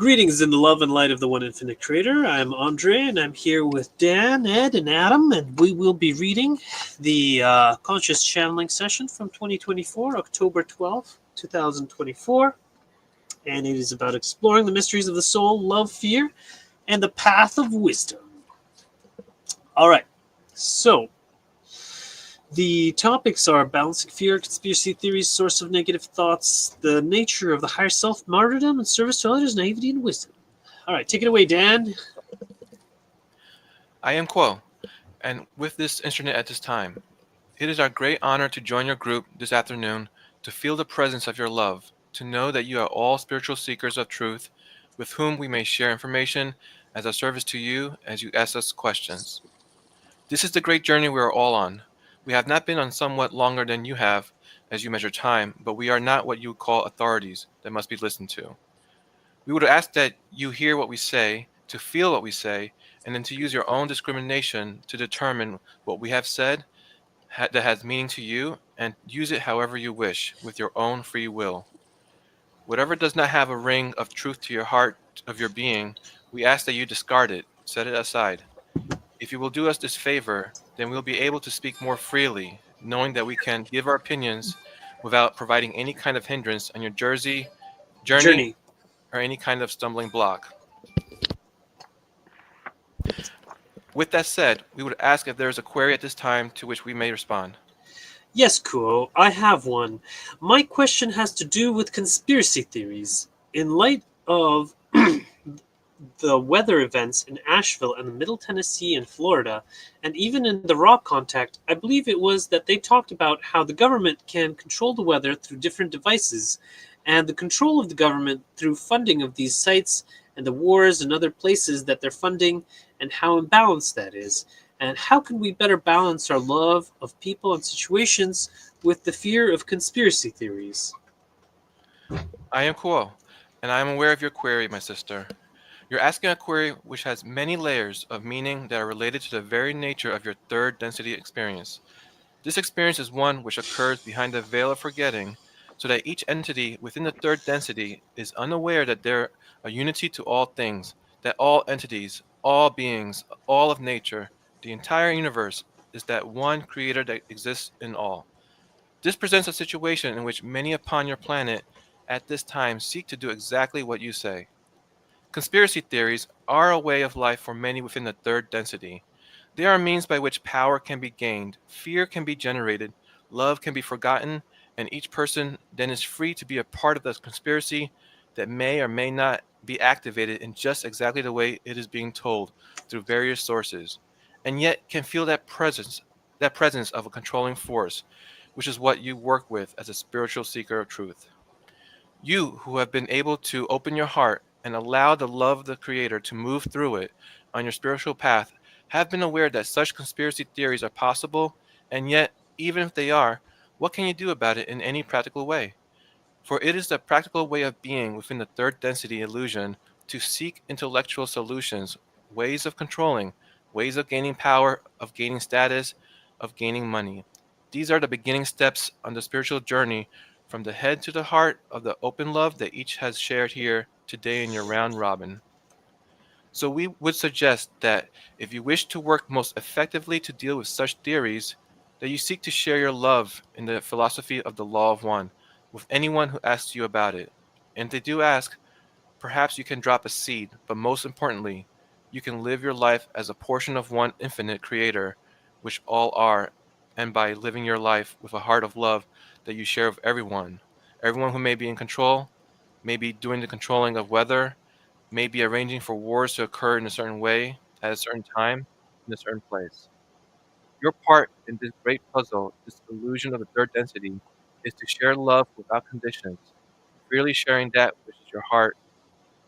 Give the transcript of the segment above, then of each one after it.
Greetings in the love and light of the one infinite creator. I'm Andrii, and I'm here with Dan, Ed, and Adam, and we will be reading the Conscious Channeling Session from 2024, October 12th, 2024. And it is about exploring the mysteries of the soul, love, fear, and the path of wisdom. All right, so the topics are balancing fear, conspiracy theories, source of negative thoughts, the nature of the higher self, martyrdom, and service to others, naivety, and wisdom. All right, take it away, Dan. I am Quo, and with this instrument at this time. It is our great honor to join your group this afternoon to feel the presence of your love, to know that you are all spiritual seekers of truth, with whom we may share information as a service to you as you ask us questions. This is the great journey we are all on. We have not been on somewhat longer than you have, as you measure time, but we are not what you call authorities that must be listened to. We would ask that you hear what we say, to feel what we say, and then to use your own discrimination to determine what we have said that has meaning to you, and use it however you wish, with your own free will. Whatever does not have a ring of truth to your heart of your being, we ask that you discard it, set it aside. If you will do us this favor, then we'll be able to speak more freely, knowing that we can give our opinions without providing any kind of hindrance on your journey, Journey. or any kind of stumbling block. With that said, we would ask if there is a query at this time to which we may respond. Yes, Kuo, I have one. My question has to do with conspiracy theories. In light of the weather events in Asheville and the Middle Tennessee and Florida, and even in the Raw Contact, I believe it was that they talked about how the government can control the weather through different devices, and the control of the government through funding of these sites and the wars and other places that they're funding, and how imbalanced that is. And how can we better balance our love of people and situations with the fear of conspiracy theories? I am Kuo, and I am aware of your query, my sister. You're asking a query which has many layers of meaning that are related to the very nature of your third density experience. This experience is one which occurs behind the veil of forgetting, so that each entity within the third density is unaware that there a unity to all things, that all entities, all beings, all of nature, the entire universe is that one creator that exists in all. This presents a situation in which many upon your planet at this time seek to do exactly what you say. Conspiracy theories are a way of life for many within the third density. They are a means by which power can be gained, fear can be generated, love can be forgotten, and each person then is free to be a part of the conspiracy that may or may not be activated in just exactly the way it is being told through various sources, and yet can feel that presence of a controlling force, which is what you work with as a spiritual seeker of truth. You who have been able to open your heart and allow the love of the Creator to move through it on your spiritual path have been aware that such conspiracy theories are possible, and yet, even if they are, what can you do about it in any practical way? For it is the practical way of being within the third density illusion to seek intellectual solutions, ways of controlling, ways of gaining power, of gaining status, of gaining money. These are the beginning steps on the spiritual journey from the head to the heart of the open love that each has shared here today in your round robin. So we would suggest that if you wish to work most effectively to deal with such theories, that you seek to share your love in the philosophy of the law of one with anyone who asks you about it. And if they do ask, perhaps you can drop a seed, but most importantly, you can live your life as a portion of one infinite creator, which all are, and by living your life with a heart of love that you share with everyone who may be in control, may be doing the controlling of weather, may be arranging for wars to occur in a certain way, at a certain time, in a certain place. Your part in this great puzzle, this illusion of the third density, is to share love without conditions, freely sharing that which is your heart,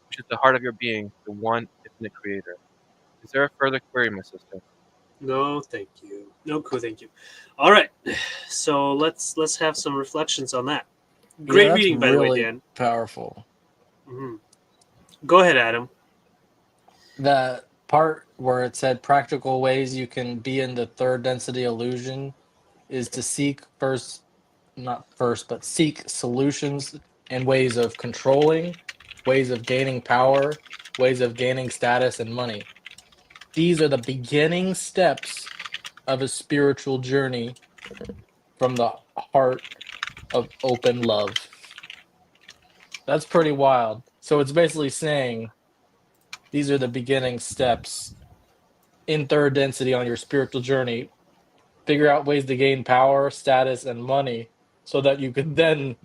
which is the heart of your being, the one infinite creator. Is there a further query, my sister? No, thank you. No, cool, thank you. All right, so let's have some reflections on that. Yeah, Great that's reading, by the way, really Dan. powerful. hmm Go ahead, Adam. That part where it said practical ways you can be in the third density illusion is to seek first, not first, but seek solutions and ways of controlling. ways of gaining power, ways of gaining status and money. These are the beginning steps of a spiritual journey from the heart of open love. That's pretty wild. So it's basically saying these are the beginning steps in third density on your spiritual journey. Figure out ways to gain power, status, and money so that you can then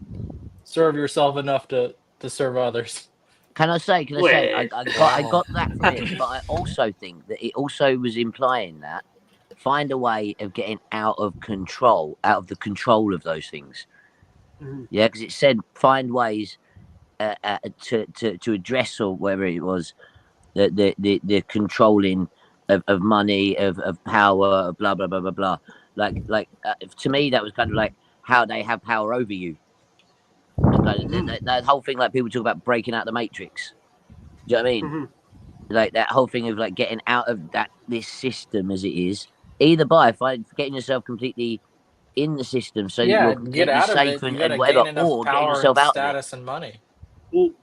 serve yourself enough to serve others. Can I say? Wait. I got that from it, but I also think that it also was implying that find a way of getting out of the control of those things. Mhm. Yeah, because it said find ways to address or whatever it was the controlling of money, of power, blah blah blah blah blah. Like to me, that was kind of like how they have power over you. That whole thing, like people talk about breaking out the matrix. Do you know what I mean? Mhm. Like that whole thing of like getting out of this system as it is, either by getting yourself completely in the system so that Yeah, you're and get completely out of safe it. You got and to whatever, gain enough or getting power and yourself out of it. status and money.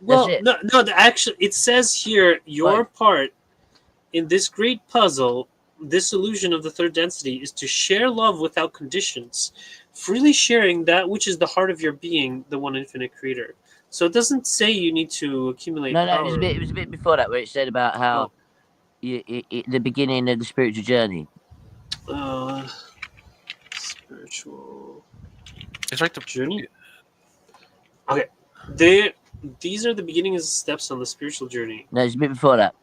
Well, it. no. Actually, it says here your Right. part in this great puzzle, this illusion of the third density, is to share love without conditions, freely sharing that which is the heart of your being, the one infinite creator. So it doesn't say you need to accumulate No, power. it was a bit before that where it said about how the beginning of the spiritual journey. Spiritual It's right. journey. Okay, these are the beginning steps on the spiritual journey. No, it's a bit before that.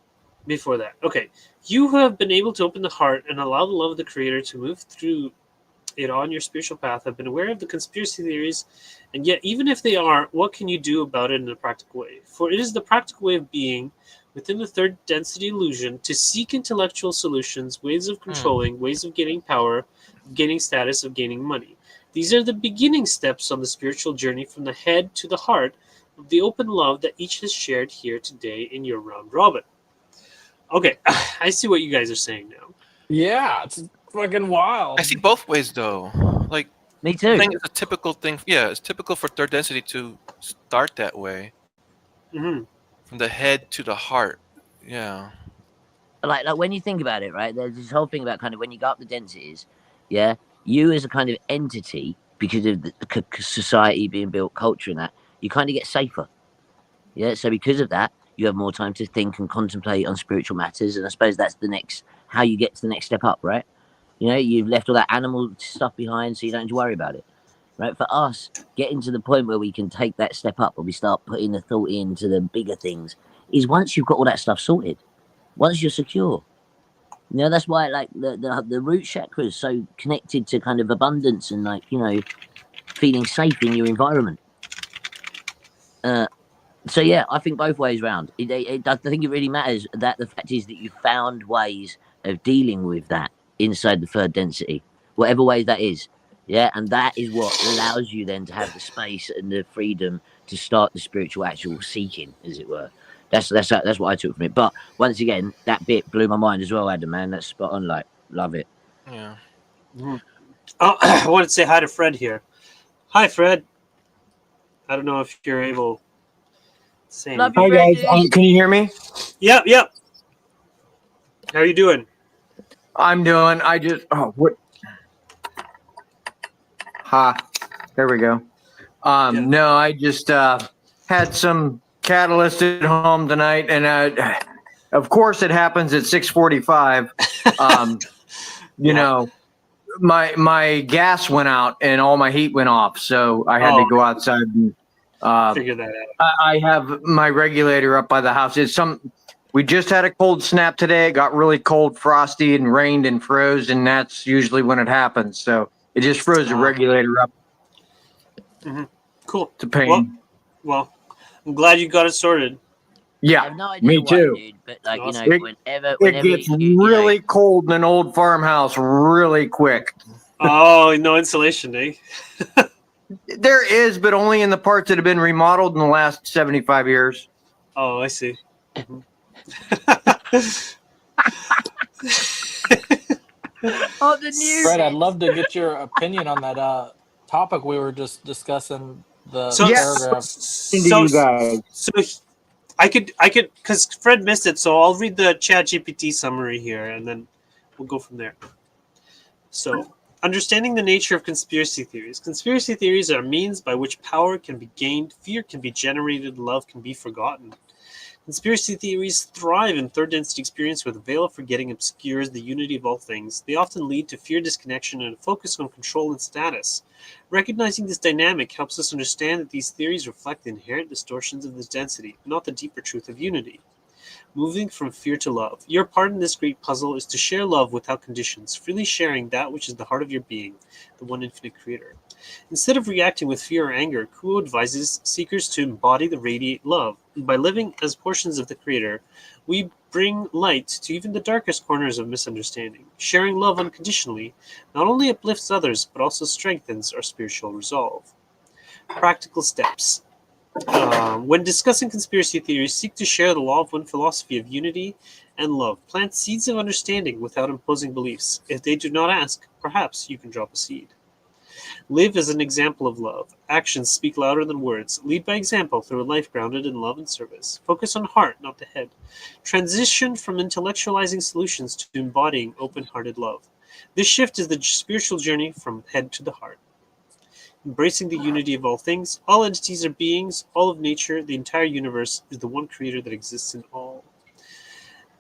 Before that, okay, you have been able to open the heart and allow the love of the Creator to move through it on your spiritual path. Have been aware of the conspiracy theories, and yet, even if they are, what can you do about it in a practical way? For it is the practical way of being within the third density illusion to seek intellectual solutions, ways of controlling, ways of getting power, of gaining status, of gaining money. These are the beginning steps on the spiritual journey from the head to the heart of the open love that each has shared here today in your round robin. Okay, I see what you guys are saying now. Yeah, it's fucking wild. I see both ways though. Like Me I too. think it's a typical thing. Yeah, it's typical for third density to start that way, Mm-hmm. from the head to the heart. Yeah. Like when you think about it, right? There's this whole thing about kind of when you go up the densities, yeah, you as a kind of entity, because of the society being built, culture and that, you kind of get safer. Yeah, so because of that, you have more time to think and contemplate on spiritual matters, and I suppose that's how you get to the next step up, right? You know, you've left all that animal stuff behind, so you don't have to worry about it, right? For us, getting to the point where we can take that step up, or we start putting the thought into the bigger things, is once you've got all that stuff sorted, once you're secure. You know, that's why like the root chakra is so connected to kind of abundance and like, you know, feeling safe in your environment. So yeah, I think both ways round. I think it really matters that the fact is that you found ways of dealing with that inside the third density, whatever way that is. Yeah, and that is what allows you then to have the space and the freedom to start the spiritual actual seeking, as it were. That's what I took from it. But once again, that bit blew my mind as well, Adam. Man, that's spot on. Like, love it. Yeah. Mm-hmm. Oh, I wanted to say hi to Fred here. Hi, Fred. I don't know if you're able to say Love anything. you, Hi Fred, guys, dude. can you hear me? Yep. How are you doing? I'm doing. I just what? There we go. Yeah. No, I just had some catalyst at home tonight, and of course it happens at 6:45. You know, my gas went out and all my heat went off, so I had to go outside and Figure that out. I have my regulator up by the house. We just had a cold snap today. It got really cold, frosty, and rained and froze, and that's usually when it happens. So it just froze the regulator up. Mm-hmm. Cool. It's a pain. Well, I'm glad you got it sorted. Yeah, I have no idea me why, too. dude. But like, Awesome. you know, whenever It gets you really cold in an old farmhouse really quick. Oh, no insulation, eh? There is, but only in the parts that have been remodeled in the last 75 years. Oh, I see. Mm-hmm. Oh, the new Fred, I'd love to get your opinion on that topic we were just discussing. The So, paragraph. Into you guys. I could, because Fred missed it, so I'll read the ChatGPT summary here, and then we'll go from there. So, understanding the nature of conspiracy theories. Conspiracy theories are a means by which power can be gained, fear can be generated, love can be forgotten. Conspiracy theories thrive in third density experience where the veil of forgetting obscures the unity of all things. They often lead to fear, disconnection, and a focus on control and status. Recognizing this dynamic helps us understand that these theories reflect the inherent distortions of this density, not the deeper truth of unity. Moving from fear to love. Your part in this great puzzle is to share love without conditions, freely sharing that which is the heart of your being, the one infinite creator. Instead of reacting with fear or anger, Kuo advises seekers to embody the radiate love. By living as portions of the creator, we bring light to even the darkest corners of misunderstanding. Sharing love unconditionally not only uplifts others, but also strengthens our spiritual resolve. Practical steps. When discussing conspiracy theories, seek to share the law of one philosophy of unity and love. Plant seeds of understanding without imposing beliefs. If they do not ask, perhaps you can drop a seed. Live as an example of love. Actions speak louder than words. Lead by example through a life grounded in love and service. Focus on heart, not the head. Transition from intellectualizing solutions to embodying open-hearted love. This shift is the spiritual journey from head to the heart. Embracing the unity of all things. All entities are beings, all of nature, the entire universe is the one creator that exists in all.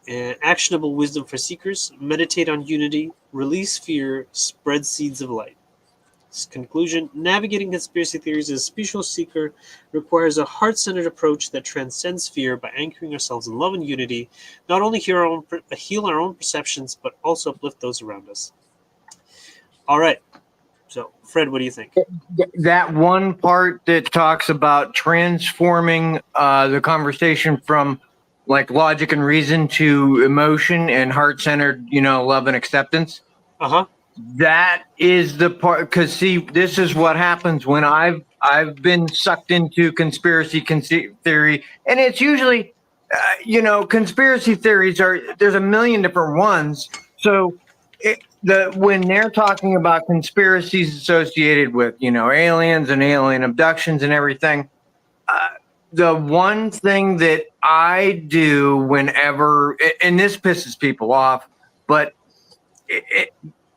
Actionable wisdom for seekers. Meditate on unity. Release fear. Spread seeds of light. Conclusion. Navigating conspiracy theories as a spiritual seeker requires a heart-centered approach that transcends fear by anchoring ourselves in love and unity, not only heal our own perceptions, but also uplift those around us. All right. So, Fred, what do you think? That one part that talks about transforming the conversation from like logic and reason to emotion and heart-centered, love and acceptance. Uh-huh. That is the part, because see, this is what happens when I've been sucked into conspiracy theory, and it's usually, conspiracy theories there's a million different ones. So when they're talking about conspiracies associated with aliens and alien abductions and everything, the one thing that I do whenever, and this pisses people off, but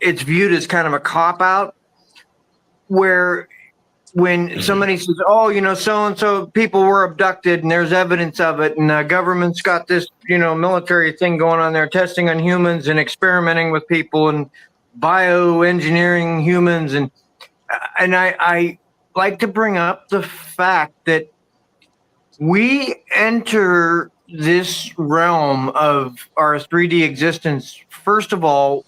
it's viewed as kind of a cop-out, where when somebody says, oh, so-and-so people were abducted and there's evidence of it, and the government's got this, military thing going on there, testing on humans and experimenting with people and bioengineering humans. And I like to bring up the fact that we enter this realm of our 3D existence, first of all,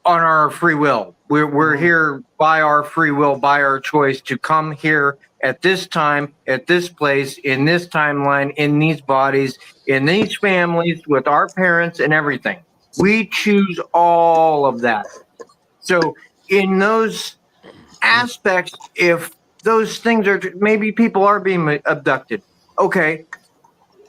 on our free will. We're here by our free will, by our choice to come here at this time, at this place, in this timeline, in these bodies, in these families, with our parents and everything. We choose all of that. So in those aspects, if those things are, maybe people are being abducted. Okay.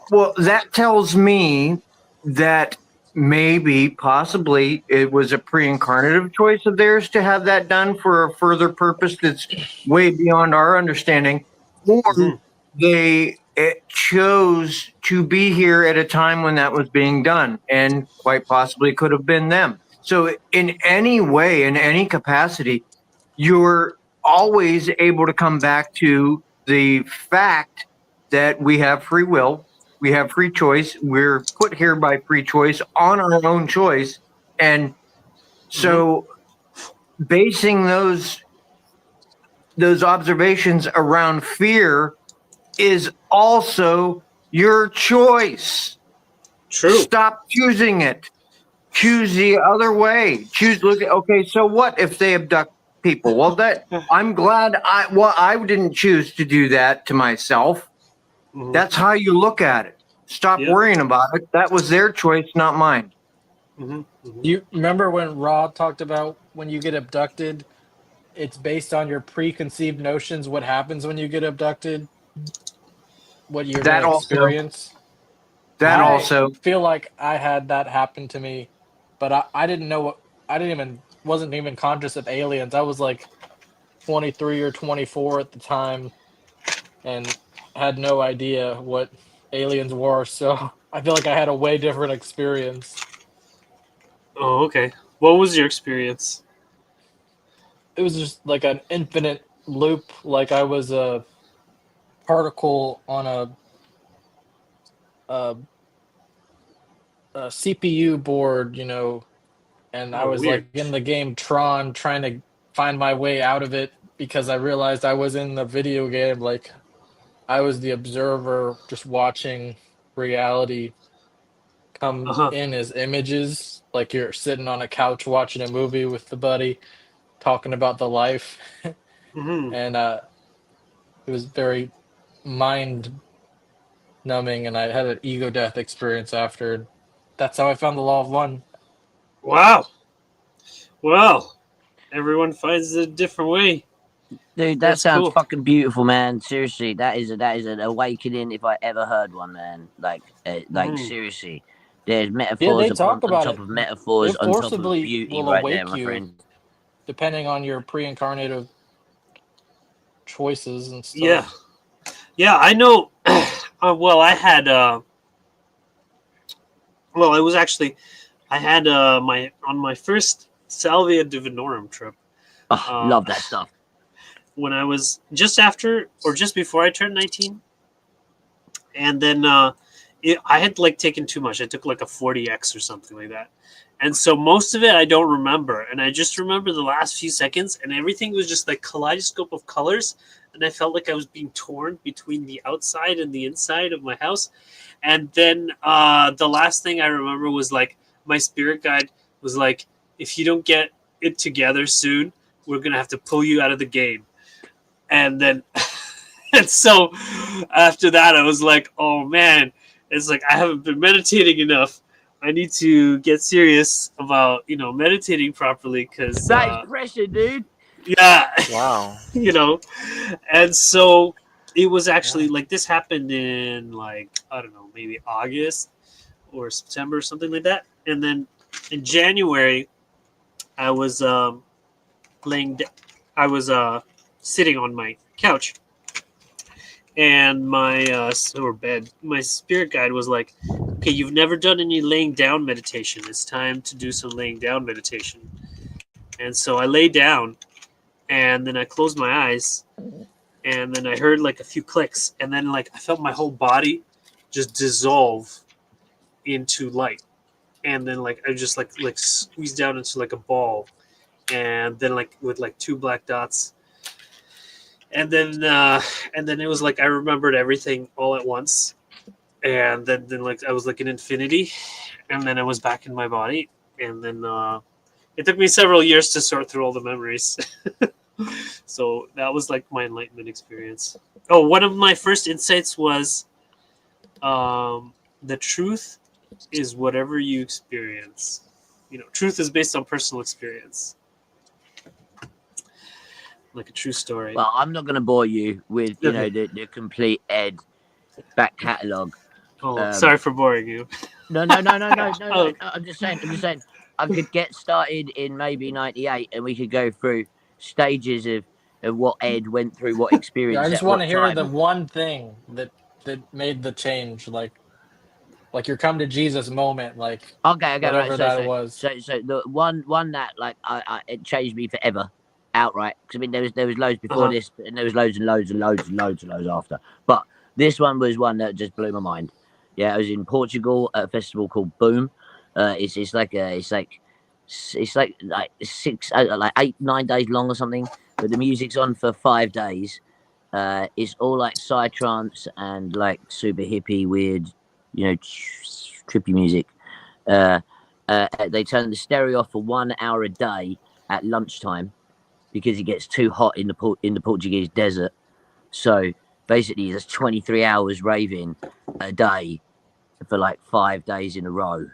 Well, that tells me that maybe, possibly, it was a pre-incarnative choice of theirs to have that done for a further purpose that's way beyond our understanding, or they chose to be here at a time when that was being done, and quite possibly could have been them. So in any way, in any capacity, you're always able to come back to the fact that we have free will. We have free choice. We're put here by free choice on our own choice. And so basing those observations around fear is also your choice. True. Stop choosing it. Choose the other way. Okay, so what if they abduct people? Well, I'm glad I didn't choose to do that to myself. That's how you look at it. Stop worrying about it. That was their choice, not mine. Do you remember when Ra talked about when you get abducted, it's based on your preconceived notions what happens when you get abducted? What you're going to experience? I feel like I had that happen to me, but I didn't know wasn't even conscious of aliens. I was like 23 or 24 at the time and had no idea what Aliens War, so I feel like I had a way different experience. Oh, okay. What was your experience? It was just like an infinite loop, like I was a particle on a, a CPU board, you know, and I Oh, was weird. like in the game Tron trying to find my way out of it because I realized I was in the video game. Like I was the observer just watching reality come Uh-huh. in as images. Like you're sitting on a couch watching a movie with the buddy talking about the life. Hmm. And it was very mind numbing, and I had an ego death experience after. That's how I found the law of one. Wow. Well, everyone finds it a different way. Dude, that That's sounds cool. fucking beautiful, man. Seriously, that is an awakening if I ever heard one, man. Like Mhm. seriously, there's Yeah, metaphors they talk on about top it. of metaphors It on top of forcibly beauty will right there, awake my you friend. depending on your pre-incarnative choices and Yeah. stuff. Yeah, I know. Well, I had. Well, it was actually. I had my on my first Salvia Divinorum trip. Oh, Uh, love that stuff. when I was just after or just before I turned 19, and then I had like taken too much. I took like a 40x or something like that, and so most of it I don't remember, and I just remember the last few seconds, and everything was just like kaleidoscope of colors, and I felt like I was being torn between the outside and the inside of my house, and then the last thing I remember was like my spirit guide was like, if you don't get it together soon, we're gonna have to pull you out of the game, and then. And so after that, I was like, oh man, it's like I haven't been meditating enough. I need to get serious about, meditating properly because, That is pressure, dude. yeah, Wow. And so it was actually Yeah. like this happened in like, I don't know, maybe August or September or something like that. And then in January, I was laying, I was sitting on my couch and my or bed, my spirit guide was like, okay, you've never done any laying down meditation, it's time to do some laying down meditation. And so I lay down, and then I closed my eyes, and then I heard like a few clicks, and then like I felt my whole body just dissolve into light, and then like I just like squeezed down into like a ball, and then like with like two black dots, and then it was like I remembered everything all at once, and then like I was like in infinity, and then I was back in my body, and then it took me several years to sort through all the memories. So that was like my enlightenment experience. Oh, one of my first insights was the truth is whatever you experience. Truth is based on personal experience, like a true story. Well, I'm not going to bore you with Okay. the complete Ed back catalogue. Oh, sorry for boring you. No. Oh. I'm just saying. I could get started in maybe '98, and we could go through stages of what Ed went through, what Yeah, experience I just at want to what hear the time. one thing that made the change, like your come to Jesus moment, like Okay, right. whatever that was. So the one that like it changed me forever, outright. Because I mean, there was loads before Uh-huh. this, and there was loads and loads and loads and loads and loads after. But this one was one that just blew my mind. Yeah, I was in Portugal at a festival called Boom. It's like six like 8 9 days long or something. But the music's on for 5 days. It's all like psytrance and like super hippie, weird, trippy music. Uh, they turn the stereo off for 1 hour a day at lunchtime because it gets too hot in the Portuguese desert. So basically, there's 23 hours raving a day for like 5 days in a row,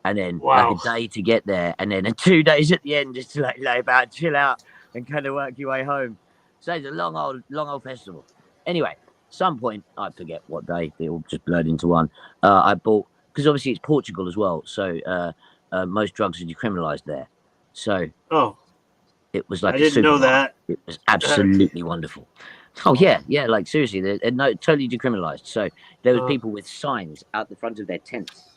and then like a Wow. day to get there, and then 2 days at the end just to like lay about, chill out, and kind of work your way home. So it's a long old festival. Anyway, some point I forget what day, they all just blurred into one. I bought, because obviously it's Portugal as well, so most drugs are decriminalized there. So Oh, it was I like a didn't know supermarket. that. It was absolutely wonderful. Oh yeah, like seriously, they're no, totally decriminalized. So there was Uh. people with signs out the front of their tents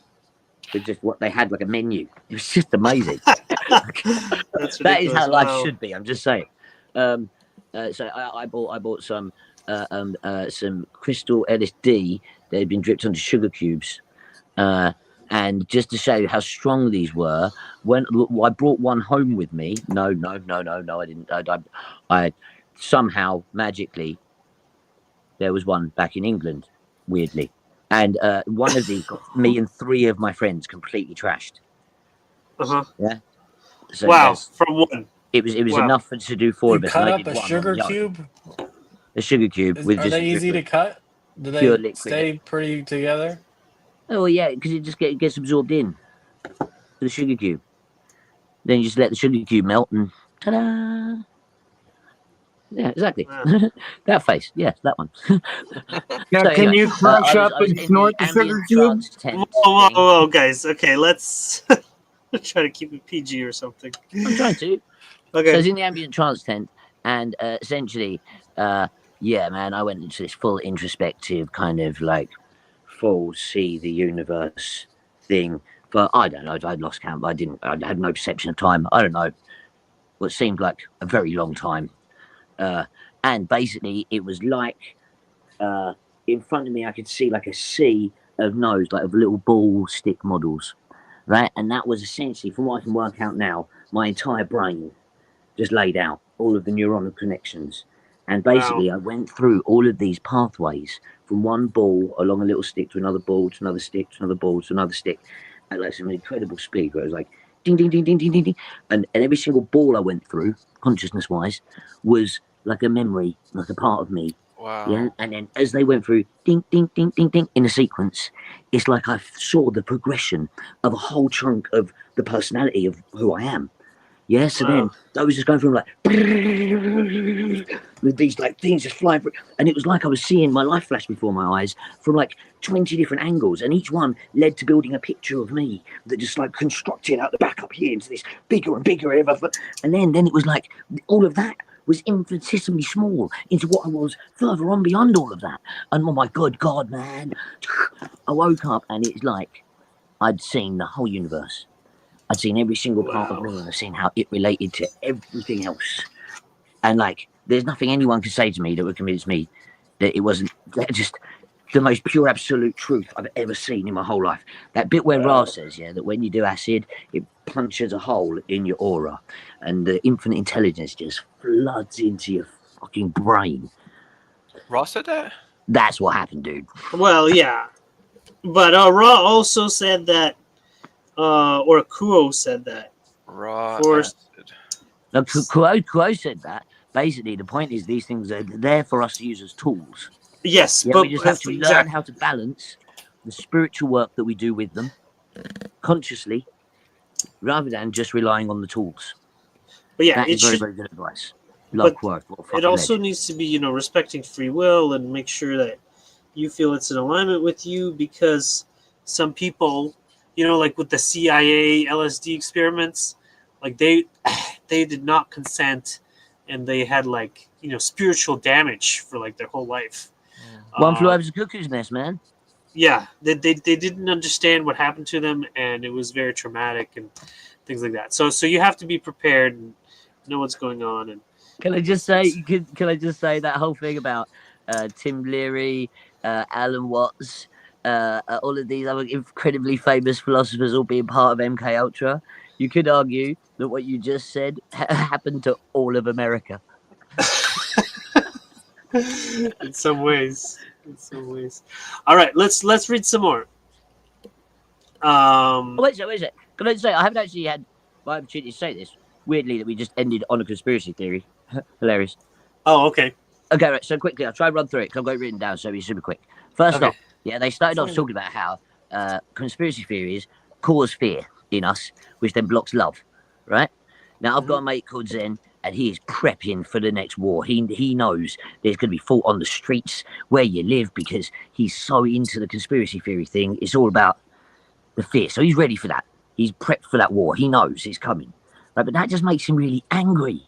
with just what they had, like a menu. It was just amazing. That's That is ridiculous. how life Wow. should be. I'm just saying. So I bought some crystal LSD that had been dripped onto sugar cubes, and just to show you how strong these were, when I brought one home with me. No, I didn't. I somehow magically there was one back in England, weirdly, and one of these got me and 3 of my friends completely trashed. Uh-huh. Yeah. So Wow. From one. it was Wow. enough to do 4 You of us. cut And I up did a one on sugar the other. cube? A sugar cube with Are just they easy to cut? Do pure they liquid. stay pretty together? Oh yeah, because it just gets absorbed in to the sugar cube. Then you just let the sugar cube melt and ta-da! Yeah, exactly. Wow. That face. Yeah, that one. Now, So can anyway, you crush up I was and in snort the the sugar ambient cube? trance tent Whoa, thing. guys. Okay, let's try to keep it PG or something. I'm trying to. So I Okay. was in the ambient trance tent, and essentially, yeah, man, I went into this full introspective kind of like full see the universe thing. But I don't know. I'd lost count. I didn't. I had no perception of time. I don't know. What seemed like a very long time. And basically, it was like in front of me, I could see like a sea of nose, like of little ball stick models, right? And that was essentially, from what I can work out now, my entire brain just laid out all of the neuronal connections. And basically, Wow. I went through all of these pathways from one ball along a little stick to another ball to another stick to another ball to another stick at like some incredible speed where it was like ding, ding, ding, ding, ding, ding, ding. And every single ball I went through, consciousness wise, was like a memory, like a part of me. Wow. Yeah. And then as they went through ding, ding, ding, ding, ding in a sequence, it's like I saw the progression of a whole chunk of the personality of who I am. Yeah, so then I was just going through like with these like things just flying through, and it was like I was seeing my life flash before my eyes from like 20 different angles, and each one led to building a picture of me that just like constructed out the back up here into this bigger and bigger ever. And then it was like all of that was infinitesimally small into what I was further on beyond all of that. And oh my God, man, I woke up and it's like I'd seen the whole universe. I'd seen every single part of me, and I've seen how it related to everything else. And like, there's nothing anyone could say to me that would convince me that it wasn't just the most pure absolute truth I've ever seen in my whole life. That bit where Ra says, yeah, that when you do acid, it punches a hole in your aura, and the infinite intelligence just floods into your fucking brain. Ross said that? That's what happened, dude. Well, yeah. But Ra also said that, or Kuo said that. Raw For- acid. Now, Kuo said that. Basically, the point is these things are there for us to use as tools. Yes, Yeah, but we just have to learn how to balance the spiritual work that we do with them consciously, rather than just relying on the tools. But yeah, That it is very, should. very good advice. Love Quirk. It also needs to be, respecting free will and make sure that you feel it's in alignment with you, because some people, like with the CIA LSD experiments, like they did not consent, and they had like spiritual damage for like their whole life. One flew over the cuckoo's nest, man. Yeah, they didn't understand what happened to them, and it was very traumatic and things like that. So you have to be prepared and know what's going on. And Can I just say? Can I just say that whole thing about Tim Leary, Alan Watts, all of these other incredibly famous philosophers all being part of MK Ultra? You could argue that what you just said happened to all of America. in some ways. All right, let's read some more. Wait a sec. Can I just say I haven't actually had my opportunity to say this. Weirdly, that we just ended on a conspiracy theory. Hilarious. Oh, okay. Okay, right. So quickly, I'll try and run through it because I've got it written down, so it'll be super quick. First off, yeah, they started off talking about how conspiracy theories cause fear in us, which then blocks love, right? Now, I've got a mate called Zen, and he is prepping for the next war. He knows there's going to be fought on the streets where you live because he's so into the conspiracy theory thing. It's all about the fear. So he's ready for that. He's prepped for that war. He knows it's coming. Right? But that just makes him really angry.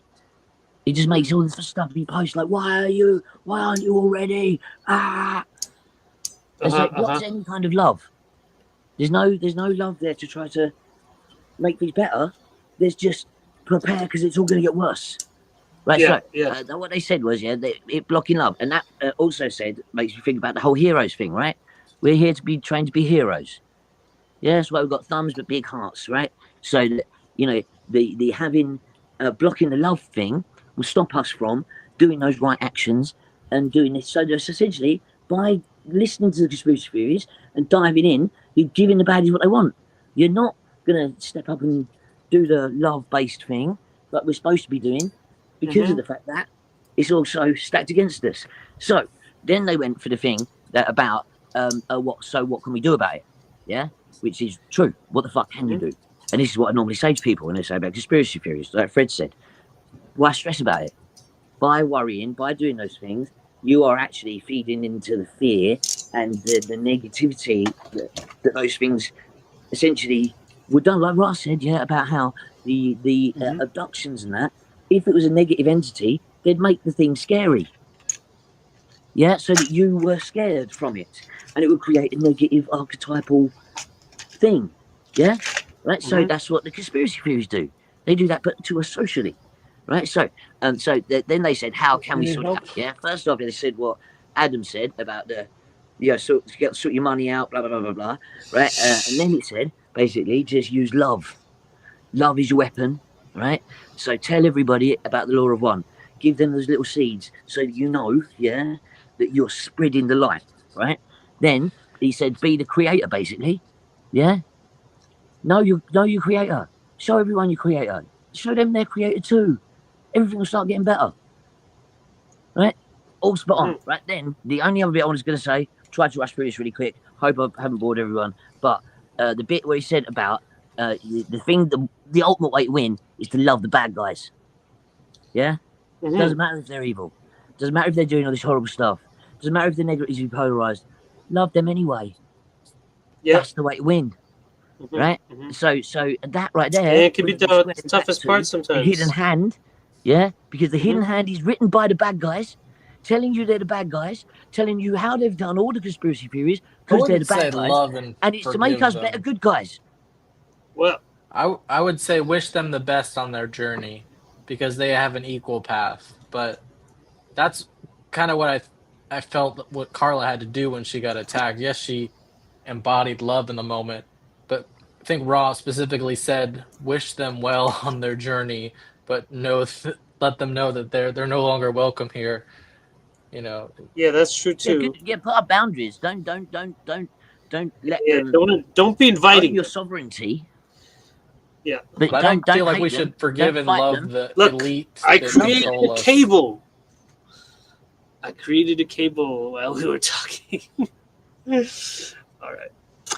He just makes all this stuff he posts like, why aren't you already? It's like, what's any kind of love? There's no love there to try to make things better. There's just prepare because it's all going to get worse. Right, what they said was, it blocking love. And that also said, makes me think about the whole heroes thing, right? We're here to be trained to be heroes. Yeah, that's why we've got thumbs but big hearts, right? So, that, the having, blocking the love thing will stop us from doing those right actions and doing this. So just essentially, by listening to the conspiracy theories and diving in, you're giving the baddies what they want. You're not going to step up and do the love-based thing that we're supposed to be doing because of the fact that it's also stacked against us. So then they went for the thing that about what can we do about it? Yeah, which is true. What the fuck can you do? And this is what I normally say to people when they say about conspiracy theories. Like Fred said, why stress about it? By worrying, by doing those things, you are actually feeding into the fear and the negativity that those things essentially were done. Like Ross said, about how the abductions and that, if it was a negative entity, they'd make the thing scary. Yeah, so that you were scared from it. And it would create a negative archetypal thing. Yeah? Right? So that's what the conspiracy theories do. They do that, but to us socially. Right? So then they said, how can we sort it out? Yeah? First off, they said what Adam said about sort your money out, blah, blah, blah, blah, blah. Right? And then it said, basically, just use love. Love is your weapon. Right? So tell everybody about the law of one. Give them those little seeds so that you know, that you're spreading the light. Right? Then he said, be the creator, basically. Yeah? Know your creator. Show everyone your creator. Show them their creator too. Everything will start getting better. Right? All spot on. Right then, the only other bit I was going to say, try to rush through this really quick. Hope I haven't bored everyone. But the bit where he said about the ultimate way to win is to love the bad guys. Yeah? Doesn't matter if they're evil. Doesn't matter if they're doing all this horrible stuff. Doesn't matter if they're negatively polarized. Love them anyway. Yeah. That's the way to win. Right? So that right there. Yeah, it can be the toughest part sometimes. The hidden hand. Yeah? Because the hidden hand is written by the bad guys, telling you they're the bad guys, telling you how they've done all the conspiracy theories because they're the bad guys. And it's to make us better good guys. Well, I would say wish them the best on their journey because they have an equal path. But that's kind of what I felt what Carla had to do when she got attacked. Yes, she embodied love in the moment, but I think Ra specifically said wish them well on their journey, but let them know that they're no longer welcome here. Yeah, that's true too. Put up boundaries. Don't let them. Don't be inviting your sovereignty. Yeah, but I don't feel like we should forgive and love the elite. I created a cable. I created a cable while we were talking. All right.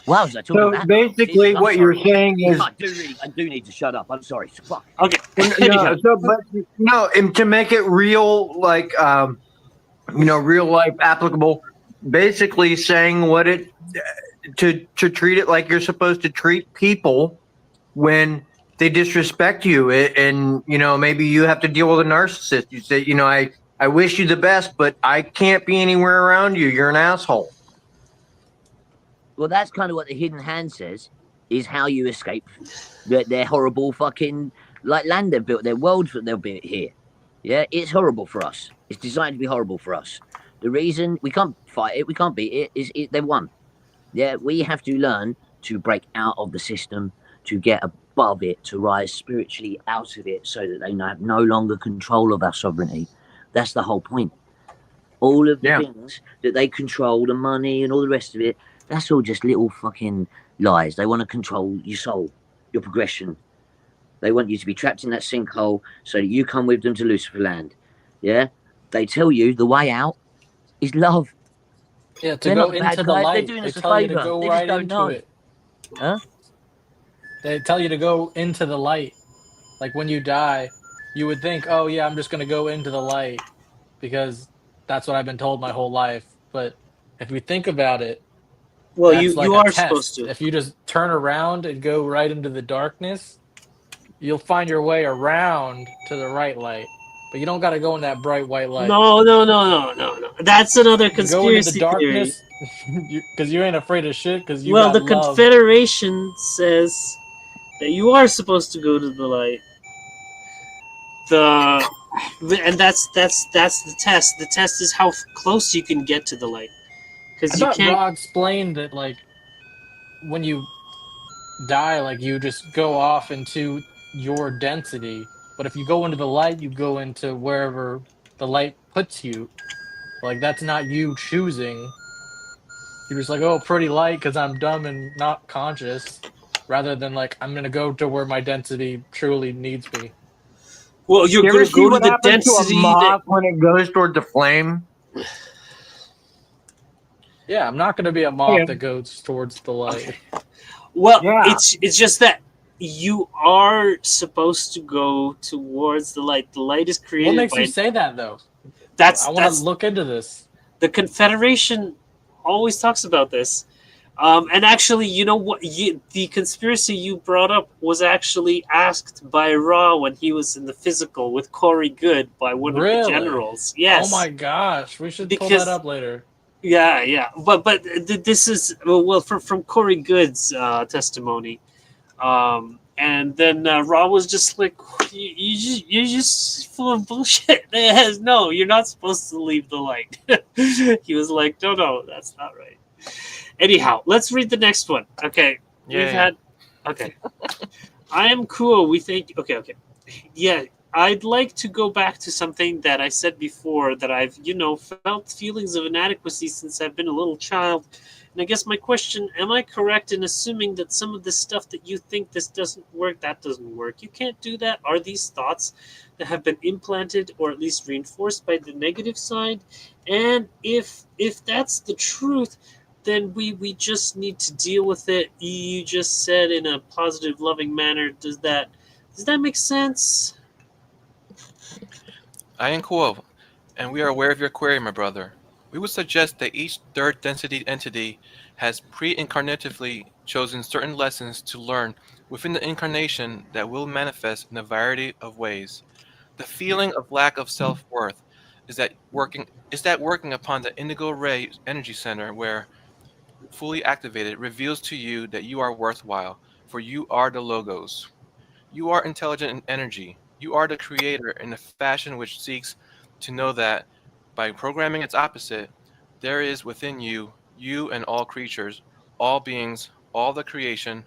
Wow, so basically, what you're saying is, I do need to shut up. I'm sorry. Fuck. Okay. And to make it real, like real life applicable, basically saying what it to treat it like you're supposed to treat people when they disrespect you, and maybe you have to deal with a narcissist. You say, I wish you the best, but I can't be anywhere around you. You're an asshole. Well, that's kind of what the hidden hand says, is how you escape their horrible fucking, land they've built, their world that they've built here. Yeah, it's horrible for us. It's designed to be horrible for us. The reason we can't fight it, we can't beat it, is they've won. Yeah, we have to learn to break out of the system, to get above it, to rise spiritually out of it so that they have no longer control of our sovereignty. That's the whole point. All of the things that they control, the money and all the rest of it, that's all just little fucking lies. They want to control your soul, your progression. They want you to be trapped in that sinkhole so that you come with them to Lucifer land. Yeah? They tell you the way out is love. Yeah, to go into the light. They're doing us a tell you to favor. go They just right don't into know. it. Huh? They tell you to go into the light. Like when you die, you would think, oh yeah, I'm just going to go into the light because that's what I've been told my whole life. But if we think about it, well, that's you like are a test. supposed to. If you just turn around and go right into the darkness, you'll find your way around to the right light. but you don't got to go in that bright white light. No. That's another You go into the conspiracy theory. darkness because you ain't afraid of shit because you Well, got the love. Confederation says that you are supposed to go to the light. And that's the test. The test is how close you can get to the light, I because you thought can't. Ra explained that like when you die, like you just go off into your density. But if you go into the light, you go into wherever the light puts you. Like that's not you choosing. You're just like, oh, pretty light because I'm dumb and not conscious, rather than like I'm gonna go to where my density truly needs me. Well, you're You ever gonna see go to what the happens to a density that. moth when it goes toward the flame? Yeah, I'm not gonna be a moth that goes towards the light. Okay. Well, Yeah. it's just that you are supposed to go towards the light. The light is What created makes by. you say that though? I want to That's look into this. the Confederation always talks about this. And actually, you know what? The conspiracy you brought up was actually asked by Ra when he was in the physical with Corey Good by one of the Really? generals. Oh Yes, my gosh, we should pull that because up later. yeah. But this is well from Corey Good's testimony. And then Ra was just like, you're just full of bullshit. No, you're not supposed to leave the light. He was like, no, that's not right. Anyhow, let's read the next one. Okay, we've Yeah. had. Okay, I am cool. We think. Okay. Yeah, I'd like to go back to something that I said before that I've, felt feelings of inadequacy since I've been a little child. And I guess my question, am I correct in assuming that some of this stuff that you think this doesn't work, that doesn't work? You can't do that? Are these thoughts that have been implanted or at least reinforced by the negative side? And if that's the truth, then we just need to deal with it. You just said in a positive, loving manner. Does that make sense? I am cool, and we are aware of your query, my brother. We would suggest that each third density entity has pre-incarnatively chosen certain lessons to learn within the incarnation that will manifest in a variety of ways. The feeling of lack of self-worth is that working upon the indigo ray energy center where fully activated reveals to you that you are worthwhile, for you are the logos. You are intelligent in energy. You are the creator in a fashion which seeks to know that by programming its opposite, there is within you, you and all creatures, all beings, all the creation,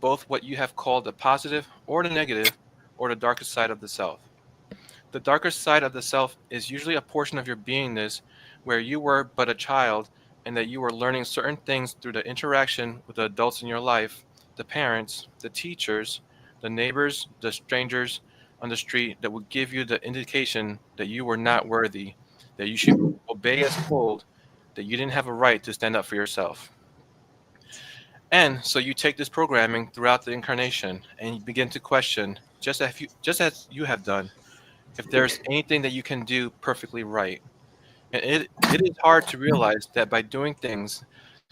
both what you have called the positive or the negative or the darkest side of the self. The darker side of the self is usually a portion of your beingness where you were but a child and that you were learning certain things through the interaction with the adults in your life, the parents, the teachers, the neighbors, the strangers on the street that would give you the indication that you were not worthy, that you should obey as told, that you didn't have a right to stand up for yourself. And so you take this programming throughout the incarnation and you begin to question, just as you have done, if there's anything that you can do perfectly right. And it is hard to realize that by doing things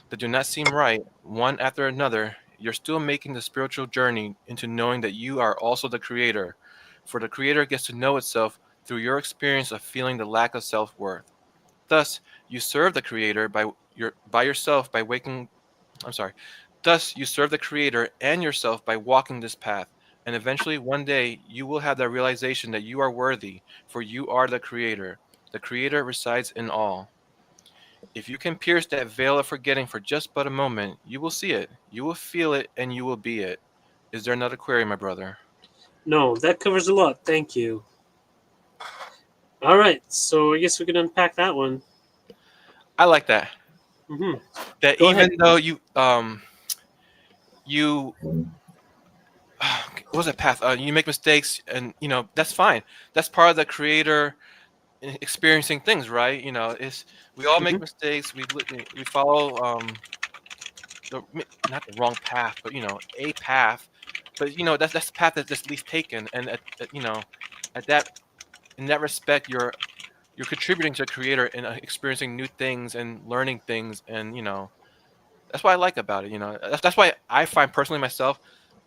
that do not seem right, one after another, you're still making the spiritual journey into knowing that you are also the creator. For the creator gets to know itself through your experience of feeling the lack of self-worth. Thus, you serve the creator by yourself by waking I'm sorry. Thus, you serve the Creator and yourself by walking this path, and eventually one day you will have the realization that you are worthy, for you are the Creator. The Creator resides in all. If you can pierce that veil of forgetting for just but a moment, you will see it, you will feel it, and you will be it. Is there another query, my brother? No, that covers a lot. Thank you. All right, so I guess we can unpack that one. I like that. Hmm. That Go even ahead. though you what was that path? You make mistakes, and that's fine. That's part of the creator experiencing things, right? It's we all make Hmm. mistakes. We follow not the wrong path, but a path. But that's the path that's just least taken, and at that in that respect, you're contributing to the creator and experiencing new things and learning things, and that's what I like about it. That's why I find personally myself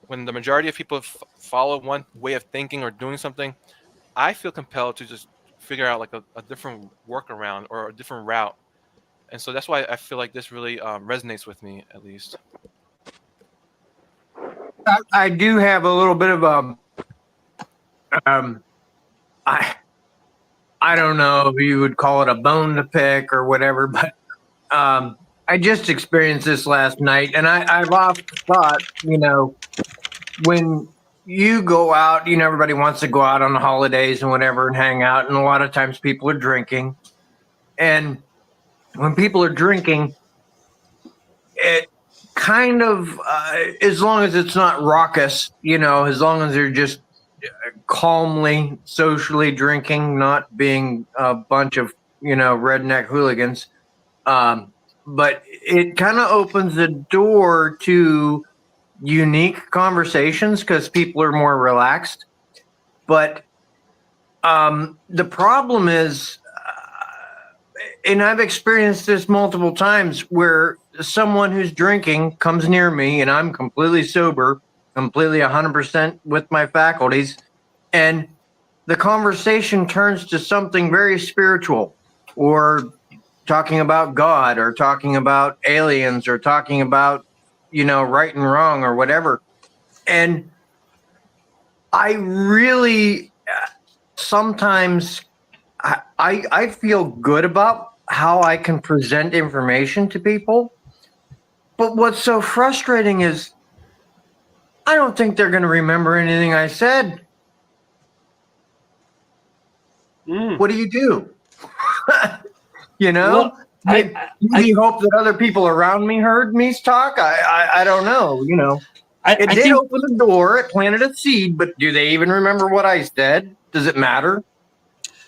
when the majority of people follow one way of thinking or doing something. I feel compelled to just figure out like a different workaround or a different route. And so that's why I feel like this really resonates with me, at least. I do have a little bit of I don't know if you would call it a bone to pick or whatever, but I just experienced this last night, and I've often thought, when you go out, everybody wants to go out on the holidays and whatever and hang out, and a lot of times people are drinking, and when people are drinking, it kind of, as long as it's not raucous, as long as they're just calmly, socially drinking, not being a bunch of, redneck hooligans. But it kind of opens the door to unique conversations because people are more relaxed. But the problem is, and I've experienced this multiple times, where someone who's drinking comes near me and I'm completely sober, completely 100% with my faculties, and the conversation turns to something very spiritual, or talking about God, or talking about aliens, or talking about, right and wrong or whatever. And I really sometimes I feel good about how I can present information to people. But what's so frustrating is I don't think they're going to remember anything I said. What do you do? Well, Maybe hope that other people around me heard me talk. I don't know. It did open the door. It planted a seed, but do they even remember what I said? Does it matter?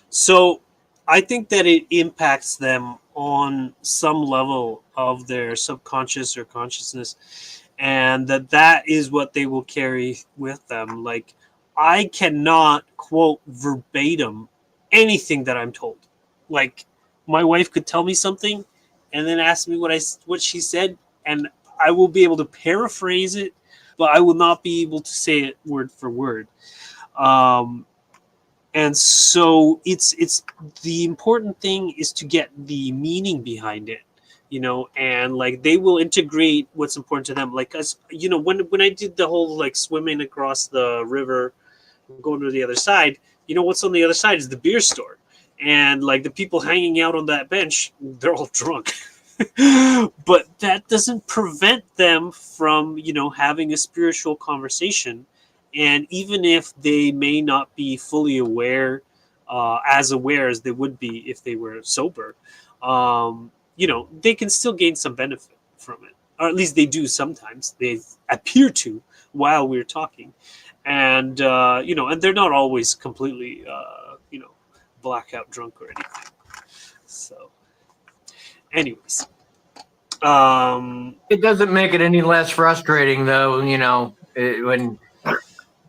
So I think that it impacts them on some level of their subconscious or consciousness, and that is what they will carry with them. Like, I cannot quote verbatim anything that I'm told. Like, my wife could tell me something and then ask me what she said, and I will be able to paraphrase it, but I will not be able to say it word for word. And so it's the important thing is to get the meaning behind it, and like they will integrate what's important to them. Like, as when I did the whole like swimming across the river, going to the other side, what's on the other side is the beer store, and like the people hanging out on that bench, they're all drunk. But that doesn't prevent them from having a spiritual conversation. And even if they may not be fully aware, as aware as they would be if they were sober, they can still gain some benefit from it. Or at least they do sometimes. They appear to while we're talking. And, and they're not always completely, blackout drunk or anything. So, anyways. It doesn't make it any less frustrating, though, when...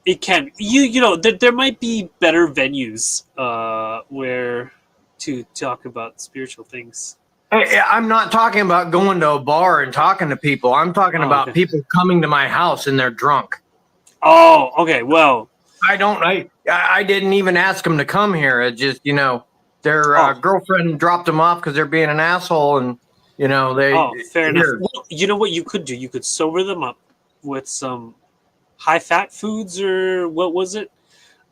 It can. There might be better venues where to talk about spiritual things. I'm not talking about going to a bar and talking to people. I'm talking about people coming to my house and they're drunk. Oh, okay. Well, I didn't even ask them to come here. It just, their girlfriend dropped them off because they're being an asshole, and they. Oh, fair enough. Well, you know what you could do? You could sober them up with some high-fat foods, or what was it?